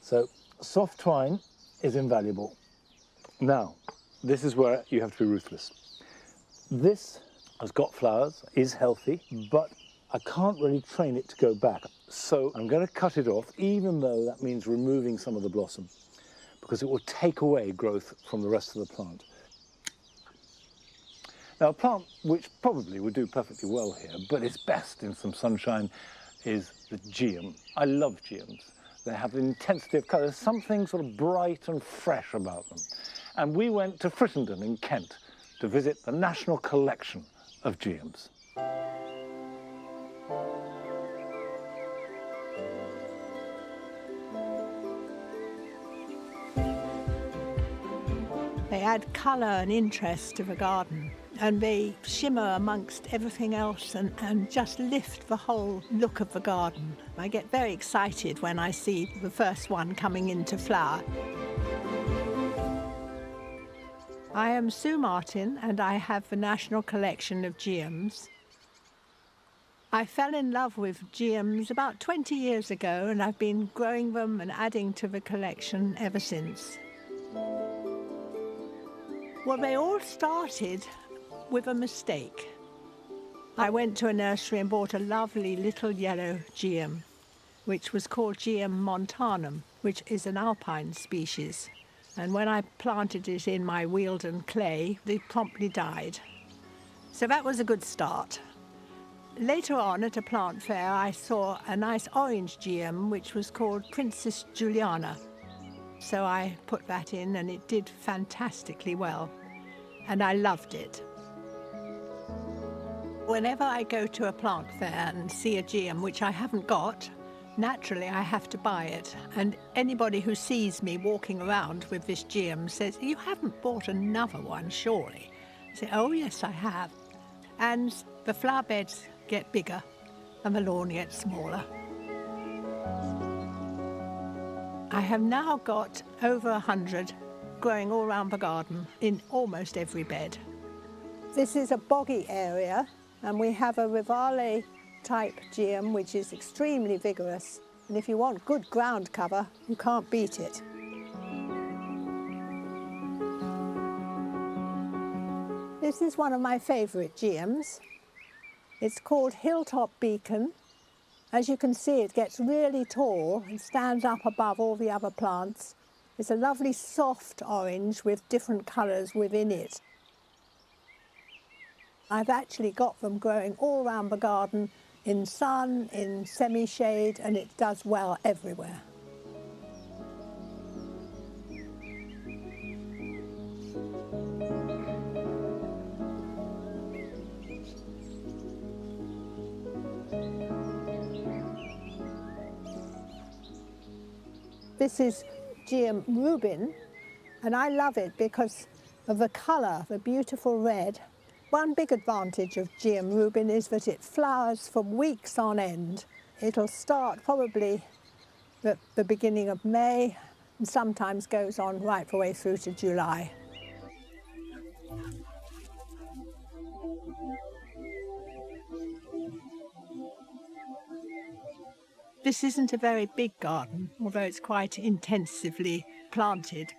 A: So soft twine is invaluable. Now, this is where you have to be ruthless. This has got flowers, is healthy, but I can't really train it to go back. So I'm going to cut it off, even though that means removing some of the blossom, because it will take away growth from the rest of the plant. Now, a plant which probably would do perfectly well here, but is best in some sunshine, is the geum. I love geums. They have an intensity of colour. There's something sort of bright and fresh about them. And we went to Frittenden in Kent to visit the National Collection of geums.
G: They add colour and interest to the garden, and they shimmer amongst everything else and just lift the whole look of the garden. I get very excited when I see the first one coming into flower. I am Sue Martin, and I have the National Collection of Geums. I fell in love with geums about 20 years ago, and I've been growing them and adding to the collection ever since. Well, they all started with a mistake. I went to a nursery and bought a lovely little yellow geum, which was called Geum montanum, which is an alpine species. And when I planted it in my Wealden clay, it promptly died. So that was a good start. Later on at a plant fair, I saw a nice orange geum, which was called Princess Juliana. So I put that in, and it did fantastically well, and I loved it. Whenever I go to a plant fair and see a geum which I haven't got, naturally I have to buy it. And anybody who sees me walking around with this geum says, "You haven't bought another one, surely?" I say, "Oh yes, I have." And the flower beds get bigger and the lawn gets smaller. I have now got over 100 growing all around the garden in almost every bed. This is a boggy area, and we have a Rivale type geum which is extremely vigorous, and if you want good ground cover, you can't beat it. This is one of my favourite geums. It's called Hilltop Beacon. As you can see, it gets really tall and stands up above all the other plants. It's a lovely soft orange with different colours within it. I've actually got them growing all around the garden, in sun, in semi-shade, and it does well everywhere. This is Geum Rubin, and I love it because of the colour, the beautiful red. One big advantage of Geum Rubin is that it flowers for weeks on end. It'll start probably at the beginning of May and sometimes goes on right the way through to July. This isn't a very big garden, although it's quite intensively planted.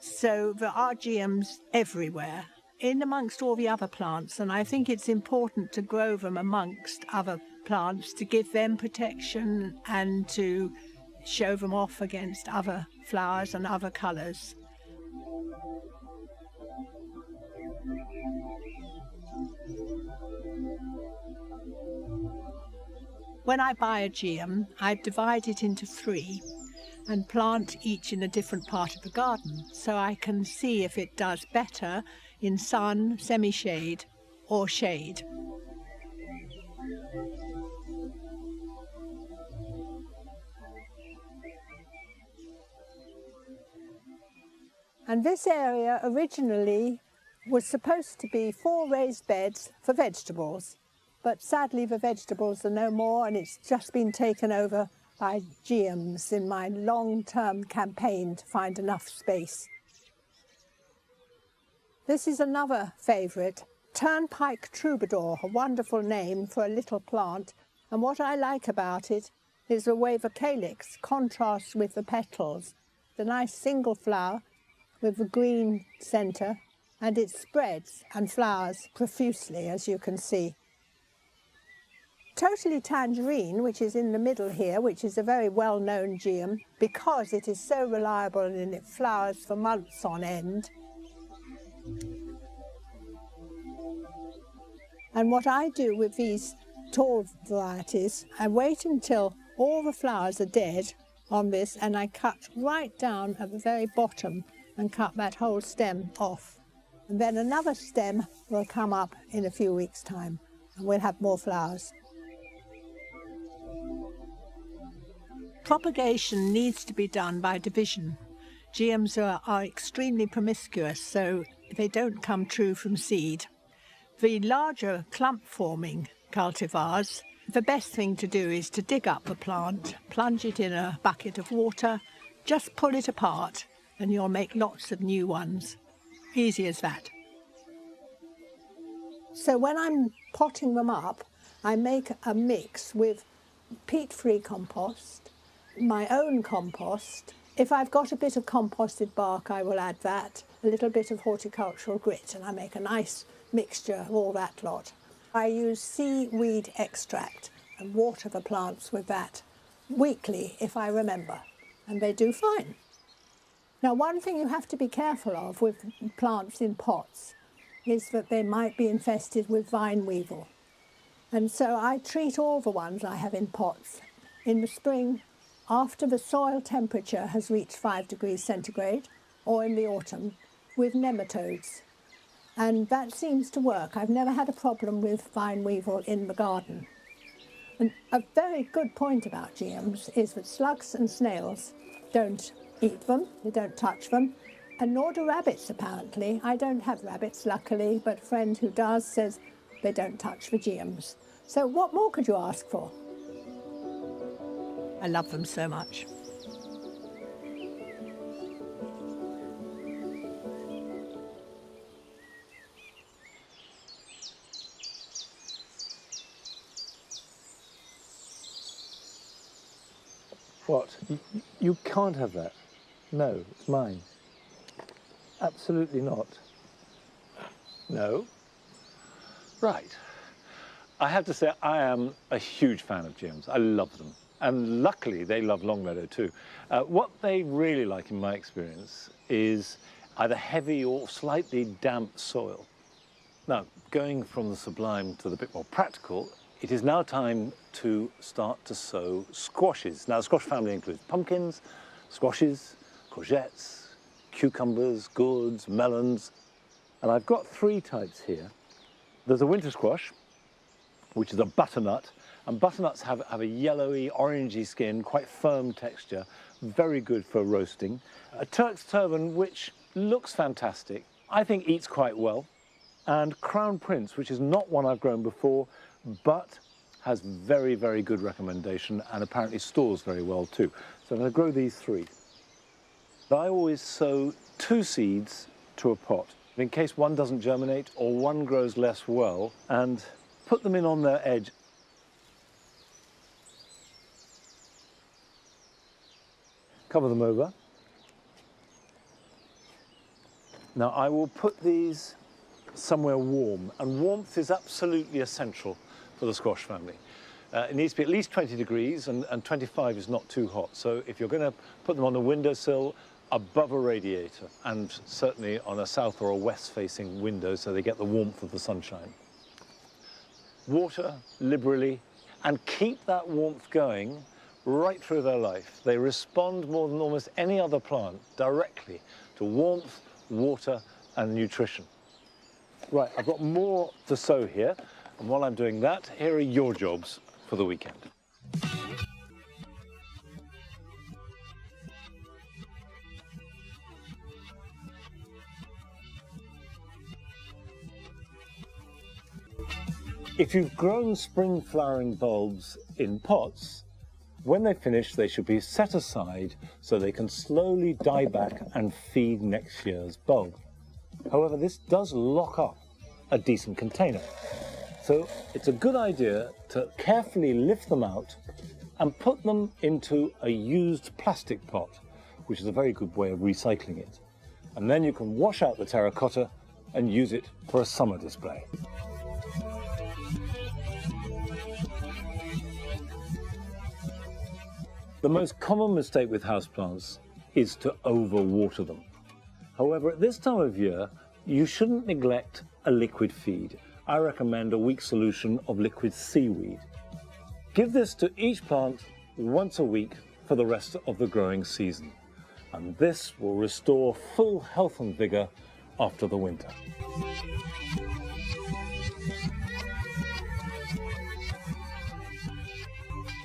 G: So there are geums everywhere. in amongst all the other plants, and I think it's important to grow them amongst other plants to give them protection and to show them off against other flowers and other colours. When I buy a geum, I divide it into 3 and plant each in a different part of the garden, so I can see if it does better in sun, semi-shade or shade. And this area originally was supposed to be 4 raised beds for vegetables, but sadly the vegetables are no more, and it's just been taken over by geums in my long-term campaign to find enough space. This is another favourite, Turnpike Troubadour, a wonderful name for a little plant, and what I like about it is the way the calyx contrasts with the petals. The nice single flower with the green centre, and it spreads and flowers profusely, as you can see. Totally Tangerine, which is in the middle here, which is a very well-known geum because it is so reliable and it flowers for months on end. And what I do with these tall varieties, I wait until all the flowers are dead on this, and I cut right down at the very bottom and cut that whole stem off. And then another stem will come up in a few weeks' time and we'll have more flowers. Propagation needs to be done by division. Geums are extremely promiscuous, so they don't come true from seed. The larger clump-forming cultivars, the best thing to do is to dig up the plant, plunge it in a bucket of water, just pull it apart, and you'll make lots of new ones. Easy as that. So when I'm potting them up, I make a mix with peat-free compost, my own compost. If I've got a bit of composted bark, I will add that, a little bit of horticultural grit, and I make a nice mixture of all that lot. I use seaweed extract and water the plants with that weekly if I remember, and they do fine. Now, one thing you have to be careful of with plants in pots is that they might be infested with vine weevil. And so I treat all the ones I have in pots in the spring after the soil temperature has reached 5 degrees centigrade, or in the autumn, with nematodes. And that seems to work. I've never had a problem with vine weevil in the garden. And a very good point about geums is that slugs and snails don't eat them, they don't touch them, and nor do rabbits apparently. I don't have rabbits, luckily, but a friend who does says they don't touch the geums. So what more could you ask for? I love them so much.
A: What? You can't have that. No, it's mine. Absolutely not. No. Right. I have to say I am a huge fan of geums. I love them. And luckily they love Longmeadow too. What they really like in my experience is either heavy or slightly damp soil. Now, going from the sublime to the bit more practical, it is now time to start to sow squashes. Now, the squash family includes pumpkins, squashes, courgettes, cucumbers, gourds, melons. And I've got 3 types here. There's a winter squash, which is a butternut. And butternuts have a yellowy, orangey skin, quite firm texture, very good for roasting. A Turk's turban, which looks fantastic, I think eats quite well. And Crown Prince, which is not one I've grown before, but has very, very good recommendation and apparently stores very well too. So I'm going to grow these 3. I always sow 2 seeds to a pot, in case one doesn't germinate or one grows less well, and put them in on their edge. Cover them over. Now I will put these somewhere warm, and warmth is absolutely essential for the squash family. It needs to be at least 20 degrees, and 25 is not too hot. So if you're going to put them on a windowsill, above a radiator, and certainly on a south or a west facing window so they get the warmth of the sunshine. Water liberally, and keep that warmth going right through their life. They respond more than almost any other plant directly to warmth, water and nutrition. Right, I've got more to sow here, and while I'm doing that, here are your jobs for the weekend. If you've grown spring flowering bulbs in pots, when they finish, they should be set aside so they can slowly die back and feed next year's bulb. However, this does lock up a decent container. So it's a good idea to carefully lift them out and put them into a used plastic pot, which is a very good way of recycling it. And then you can wash out the terracotta and use it for a summer display. The most common mistake with houseplants is to overwater them. However, at this time of year, you shouldn't neglect a liquid feed. I recommend a weak solution of liquid seaweed. Give this to each plant once a week for the rest of the growing season, and this will restore full health and vigor after the winter.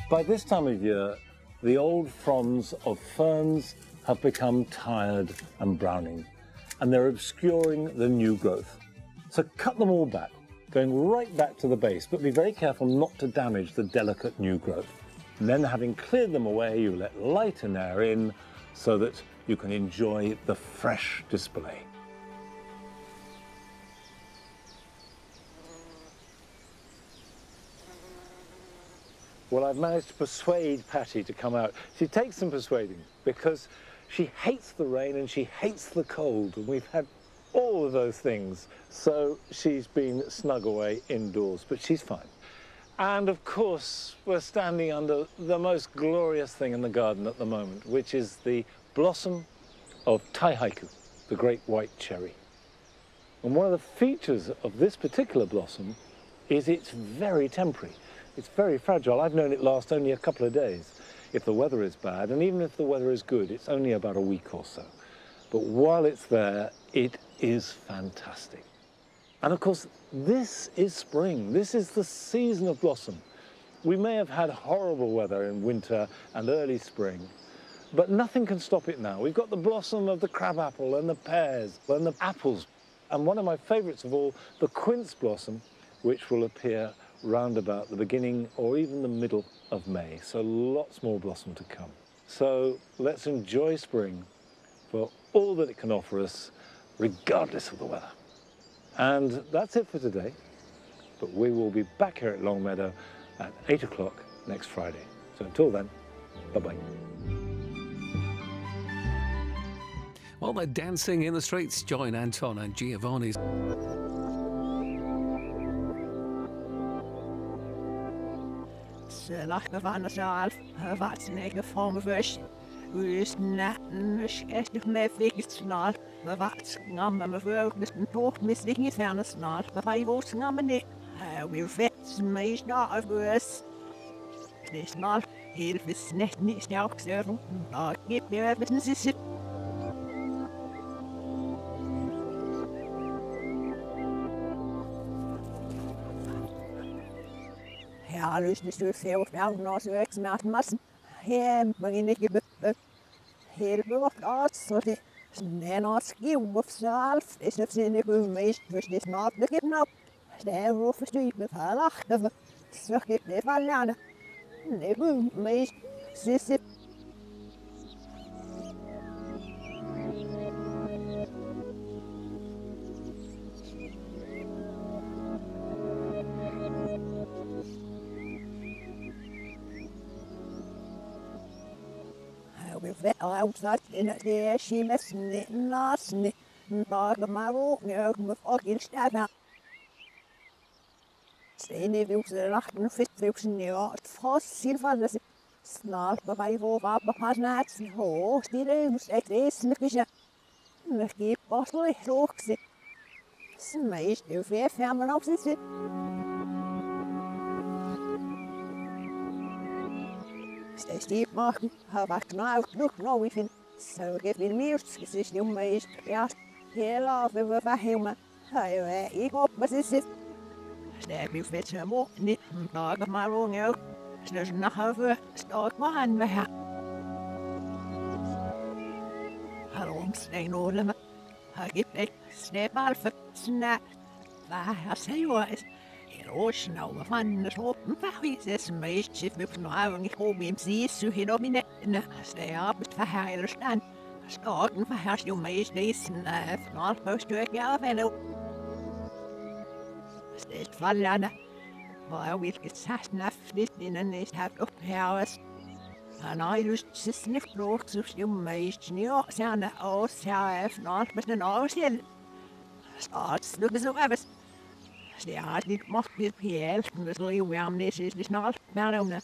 A: By this time of year, the old fronds of ferns have become tired and browning, and they're obscuring the new growth. So cut them all back, going right back to the base, but be very careful not to damage the delicate new growth. And then, having cleared them away, you let light and air in so that you can enjoy the fresh display. Well, I've managed to persuade Patty to come out. She takes some persuading because she hates the rain and she hates the cold, and we've had all of those things. So she's been snug away indoors, but she's fine. And of course, we're standing under the most glorious thing in the garden at the moment, which is the blossom of Taihaiku, the great white cherry. And one of the features of this particular blossom is it's very temporary. It's very fragile. I've known it last only a couple of days if the weather is bad, and even if the weather is good, it's only about a week or so. But while it's there, it is fantastic. And of course, this is spring. This is the season of blossom. We may have had horrible weather in winter and early spring, but nothing can stop it now. We've got the blossom of the crabapple and the pears and the apples. And one of my favorites of all, the quince blossom, which will appear round about the beginning or even the middle of May. So lots more blossom to come. So let's enjoy spring for all that it can offer us, regardless of the weather. And that's it for today. But we will be back here at Longmeadow at 8 o'clock next Friday. So until then, bye-bye.
H: While they're dancing in the streets, join Anton and Giovanni's.
G: Like the van zelf, wat nege van vers. U is net echt met snel. Maar wat nam me voor dus een toch mislik niet verder snel. Maar wij was nam niet. We vet meest naar vers. Het is snel. Heel veel net niet snel gezegd. Maar ik weer even zitten. Ja, dus niet zo veel van als we met massen. Ja, maar ik heb heel veel gehad, zo die snel als kieuw of zelf is het zin ik wil meest, dus dit maakt de kip nou. Stel of verstuurt me van achter, zo geeft het van jaren. Nee, wil meest, zit. We've got outside in the air, she must knit last night. Maar de Marok, me fucking staan. Stenen wil ze lachen, fit wil ze niet. Het vast zien van de snaar bij voor wat naast hoog. Die reus echt is een beetje. Me geef pas wel hoog zit. Smees nu weer verder op zitten. Steeds die maken, wacht nou genoeg nou even. Zo geef je meer gezicht niet meest. Ja, heel af we verhelmen. Hij ik op wat is het? Snap je vet zo mooi niet, maar maar wrong ook. Dus nog even staat maar aan we gaan. Hallo, steen oorlem. Hij geeft ik snap maar voor snap. Waar hij was. Roos nou van de schop, wie is het meestje met nou niet om hem zie zo hier op in de sta op het verhaal staan. Staat een verhaal je meest lezen vanaf stuk ja wel. Steeds vallen. Waar wil ik het naf dit in een is het op huis. En hij lust zich niet vroeg zo je meest niet zijn aus ja vanaf met een ausje. Staat nu zo even. Ja, dit mag weer heel, dus wil je wel niet is dus nog maar dan.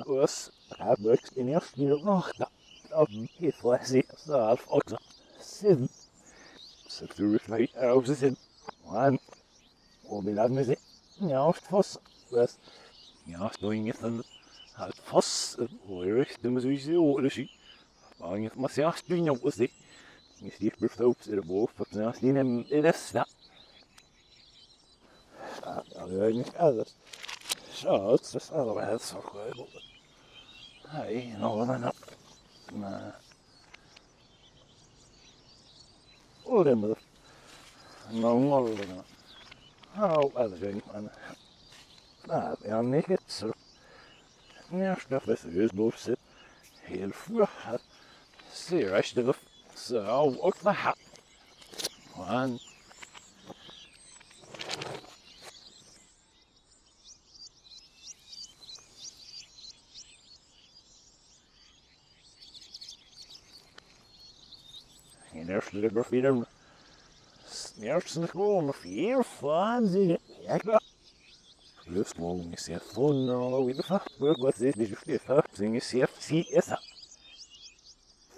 A: Was heb ik in eerste niet nog dat niet flesje zelf ook zin. Zit er weer mee uit zin. Man, om je me zit. Ja, het was was ja, doing it dan het was hoor, dan moet je zo dus ik. Maar je moet ja, doen je was dit. Je stief bevoop ze erboven, wat nou zien hem in de stad. Ja, niet alles. Zo, het is allemaal zo goed. Hey, nou dan op. Maar... Oorlem, nou oorlem. Oh, everything, man. Nou, ja, niet het zo. Ja, dat is dus boven zit. Heel vroeg. Zeer alsjeblieft. Zo, ook de hat. Man. En eerst de grafieten. Eerst de gewoon of hier van zitten. Ja, lust morgen is het van nou weer van. Wat is dit voor het zingen zeer zie is dat.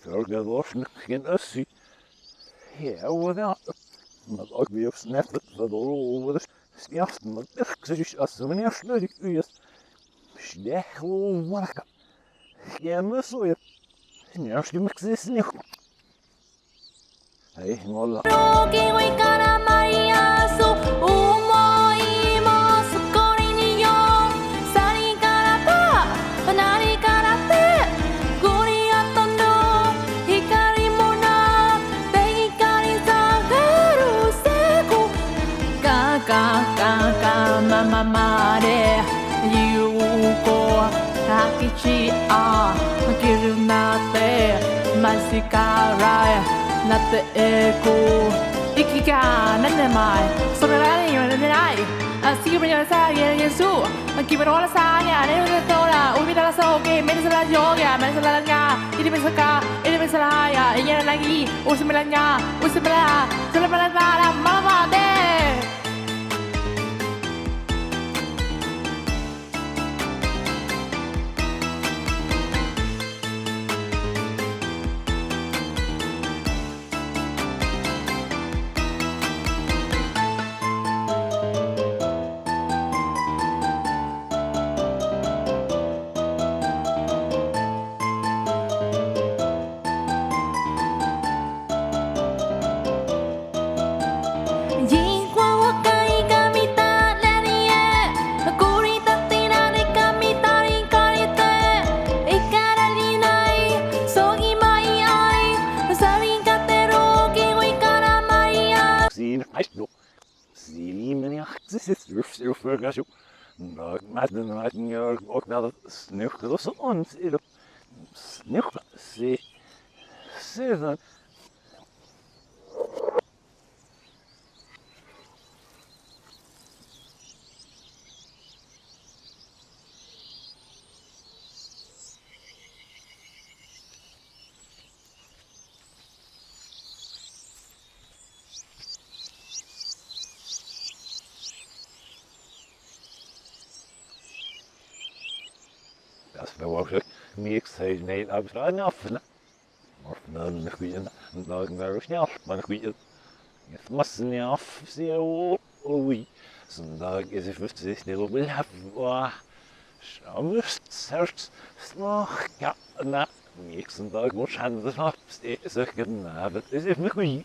A: Zorgen was nog geen assie. Ja, wat dan? Maar ook weer op snap het van de rol. Eerst maar ik als een meneer sluit u is. Slecht gewoon wakker. Ja, maar zo je. Eerst die mix is niet. Hey, voilà.
I: Natte eko Ikika nanemai Sobrani nanai Así que yo sa Yesu Aquí pero la saya Nero de toda Ubita la soke Mensa la yoga Mensa la Irimisaka, Irimisaraya, Yanagi, Usimelania, Usimela, Sulabalada, Malavade.
A: Das verwacht mir gesagt, nee, aber rein auf, ne? Maar dan nog weer een dag naar snel, maar nog weer. Het was niet af, zeer oei. Zondag is het voor zich heel veel hebben. Schouwers, zert, slag, ja, na. Nächsten Tag muss ich anders ab, zeg ik na, dat is even goed.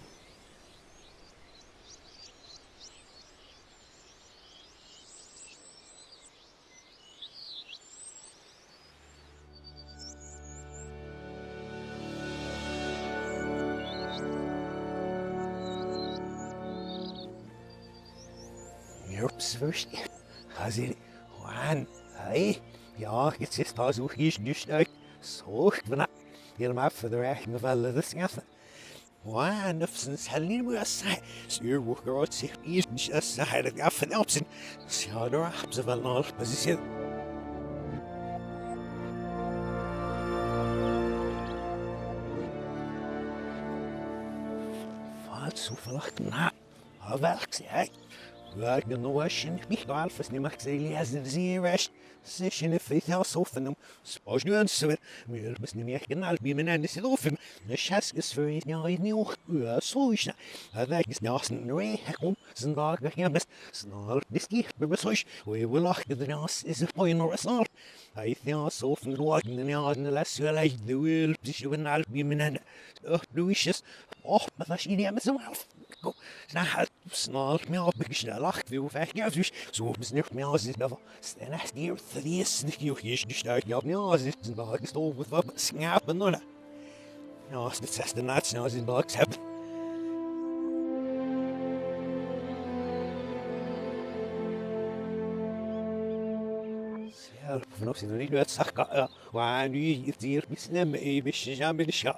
F: First, als ik waan, hey, ja, jetzt ist da so ich nicht uit, so ich bin helemaal voor de recht gevallen, dat is gaffen. Waan, of zijn helemaal meer zei, stuur wo groot zich is niet als zij dat gaffen opzien, ja, daar hebben ze wel nog positie. Wat zo verlacht na, welk zei. Waar de notion mich alfas niet mag zijn lezen zie rest session if it has often them suppose nu eens weer meer best niet meer genal bij mijn en is het of de chas is voor het jaar niet zo is dat is naast nee kom zijn dag weg ja best snel dit gift bij besoch we will achter de nas is het point or snel hij ja zo van rood in de jaar in de les wel hij de wil dus we naar bij mijn en Lucius och maar dat is niet meer zo half snel snel meer op ik snel lacht wil weg ja dus zo is niet meer als het never stand as near the is niet je niet uit ja ja is het dag is over wat snappen nou ja het is de nacht nou is in box heb zelf vanaf ze niet uit zag waar nu je hier misnemen even ja ben ik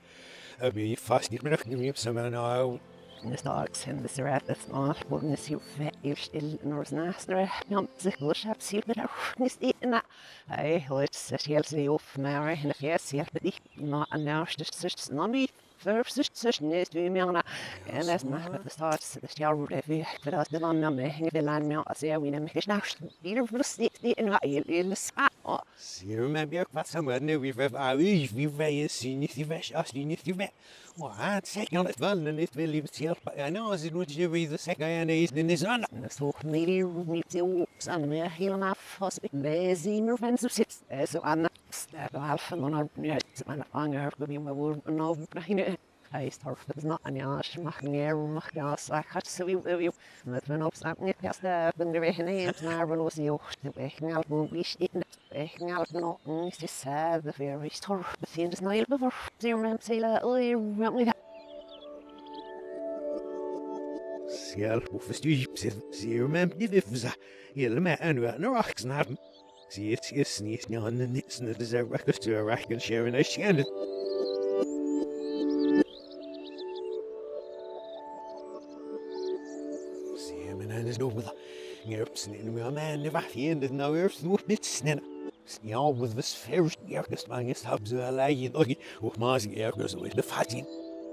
F: heb je vast niet meer niet zo maar nou
D: Nes dags hände så rätt att man vågnes ju färdigt till några snästre jamse kurshap silver nes ena hej hört så helt sig upp med henne fjäs helt det ma annars så snabbt först nes du menar en det med det starts det jag det vi för att det var med hänga väl an med att se vi nämligen snart blir lustigt det en hel
F: ser du med björk vad som nu vi väger sin i väs asli ni i What? Second at well, and it will leave it here. I know as it would you read the second is in his honor.
D: Så maybe we do some hela fast busy med friends sits så Anna släpper halva någon man anger på vi med vår nog nej I start det not an jag smakar ner jag så jag så vi med men upp så ni past den det är nej när vi låser ju det är allt vi inte allt någon är så the very store det finns något before ser man säga
F: Själv och förstås ser man det vifsa hela med en rocks när see it is sneeze now and then it's not as a record to a rack and sharing a shannon. See him and there's no with a near snin with a man if I find it now earth no bit snin. Ja, with this first ergens manges hab so allein noch und maß ergens so in der Fatin.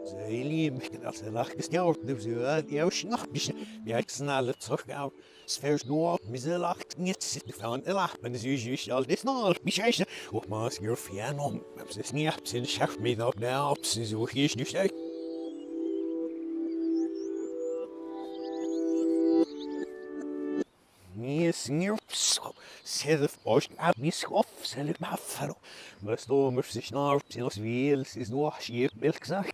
F: Zeili mich das lach ist ja so ja schnapp mich ja alle zurück auf das first nur mir lacht nicht sit von lach wenn es ist all das noch mich heißt und maß ihr Piano es ist nicht sind schafft mir noch now so hier ist nicht Senior self post ab mis off self mafalo mas do mer sich nach sinus viel is nur schief will gesagt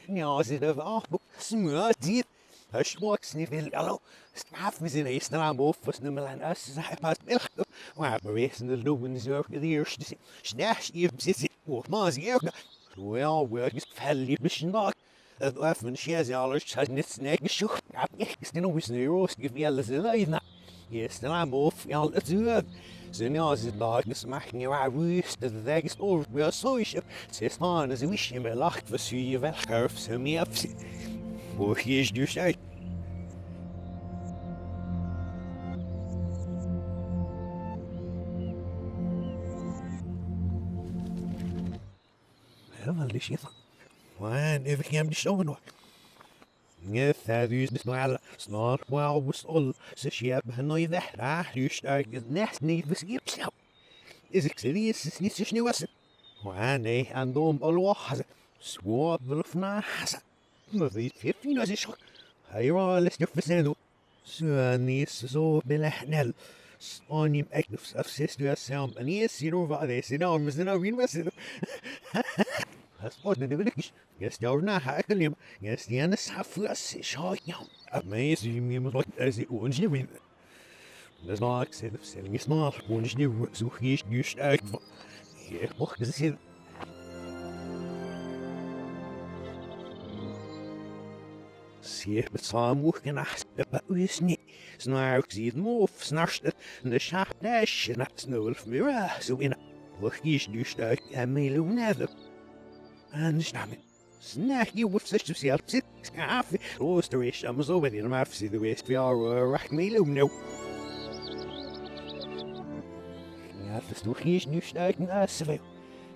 F: ja sie da auch smur die hast works nicht will hallo straf mir sind ist na auf was nur mal ein as pas milch maar bewezen de loven is ook de eerste snach ihr sit auf mas ihr well work is fell bisschen nach dat öffnen sie alles hat nicht snag geschucht ab ich ist nur wissen die rost give mir alles rein Yes, then I'm off. Ja, let's do it. So now is it like this machen you out wüst, the dag is over. We are so ich. Es ist man, as wish you mir lacht, was für ihr Weltkauf so mir ab. Wo hier ist du sei. Ja, weil ich jetzt. Wann ich kam die Show noch. Thaddeus Bismillah, snart well was all, so she had no that, you start the nest need was gips out. Is it serious? Is niet zo snel was? Maar nee, en dan alwaar, zwaar wilf na hasa. Maar die 15 was is hij alles nog verzenden. Zo niet zo belahnel. Spaniem echt of zes duur samen. En hier zie je wat is. Nou, we zijn nou weer was. Das wurde wirklich. Jetzt ja na hakelem. Jetzt die eine Saflas schau ja. Amazing mir muss also uns nicht. Das mag selbst nicht mal uns nicht so hier nicht einfach. Hier macht es hier. Sie bezahlen auch genacht, aber ist nicht. Snark sieht Mof, snarcht, und der Schacht dash, und das Nulf mir so in. Wo ich nicht ein Melone. En stammen. Snack you with such a self sit. Scaffy. Roasterish. I'm so with you. I'm see the waste. We are rack me loom now. Ja, das du hier nicht steigen lassen.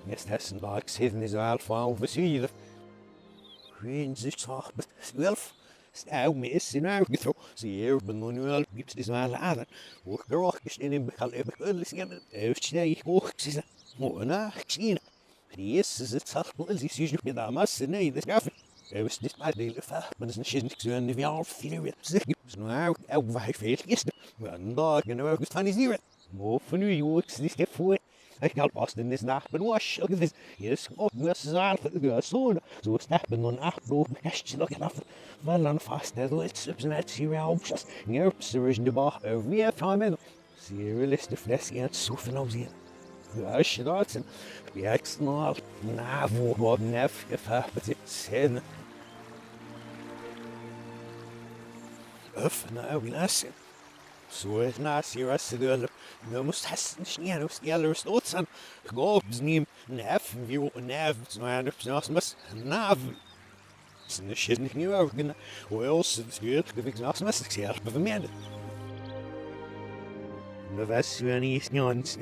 F: Jetzt hessen Lags hidden is alpha over see the. Green sich sagt mit 12. Stau mir ist in Augen so. Sie hier Manuel gibt's das mal an. Wo geroch ist in dem Bekall alles geben. Schnell ich hoch. Oh na, China. Yes, is het zacht, maar ze zien je daar maar nee, dat gaat. Was niet maar deel van, maar dat is niet zo in de wereld veel weer. Zeg je, nou, ook waar veel is. Maar daar kunnen we ook van is hier. Maar van nu joh, is niet voor. Ik had pas in deze nacht benwash. Ook dit. Yes, ook nu is het voor de zoon. Zo snap ben dan afloop, kastje nog af. Wel dan vast dat het is met hier op. Nerps er is in de bar. Weer van men. Zie je de fles gaat zo veel zien. Ja, schratzen. Wie heißt noch? Na, wo Neff gefärbt Zähne. Öffne Augen lassen. So ist nass, hier hast du Dölle. Du musst hassen, schnell, du musst ehrlich nutzen. Glaub's nie, Neffen, wie auch Neffen, so eine Psasmus, Naven. Das ist nicht schön, nicht mehr Augen. Wo else, das wird, wie gesagt, was ich sehr bemerkt. Was für ein Isnjons.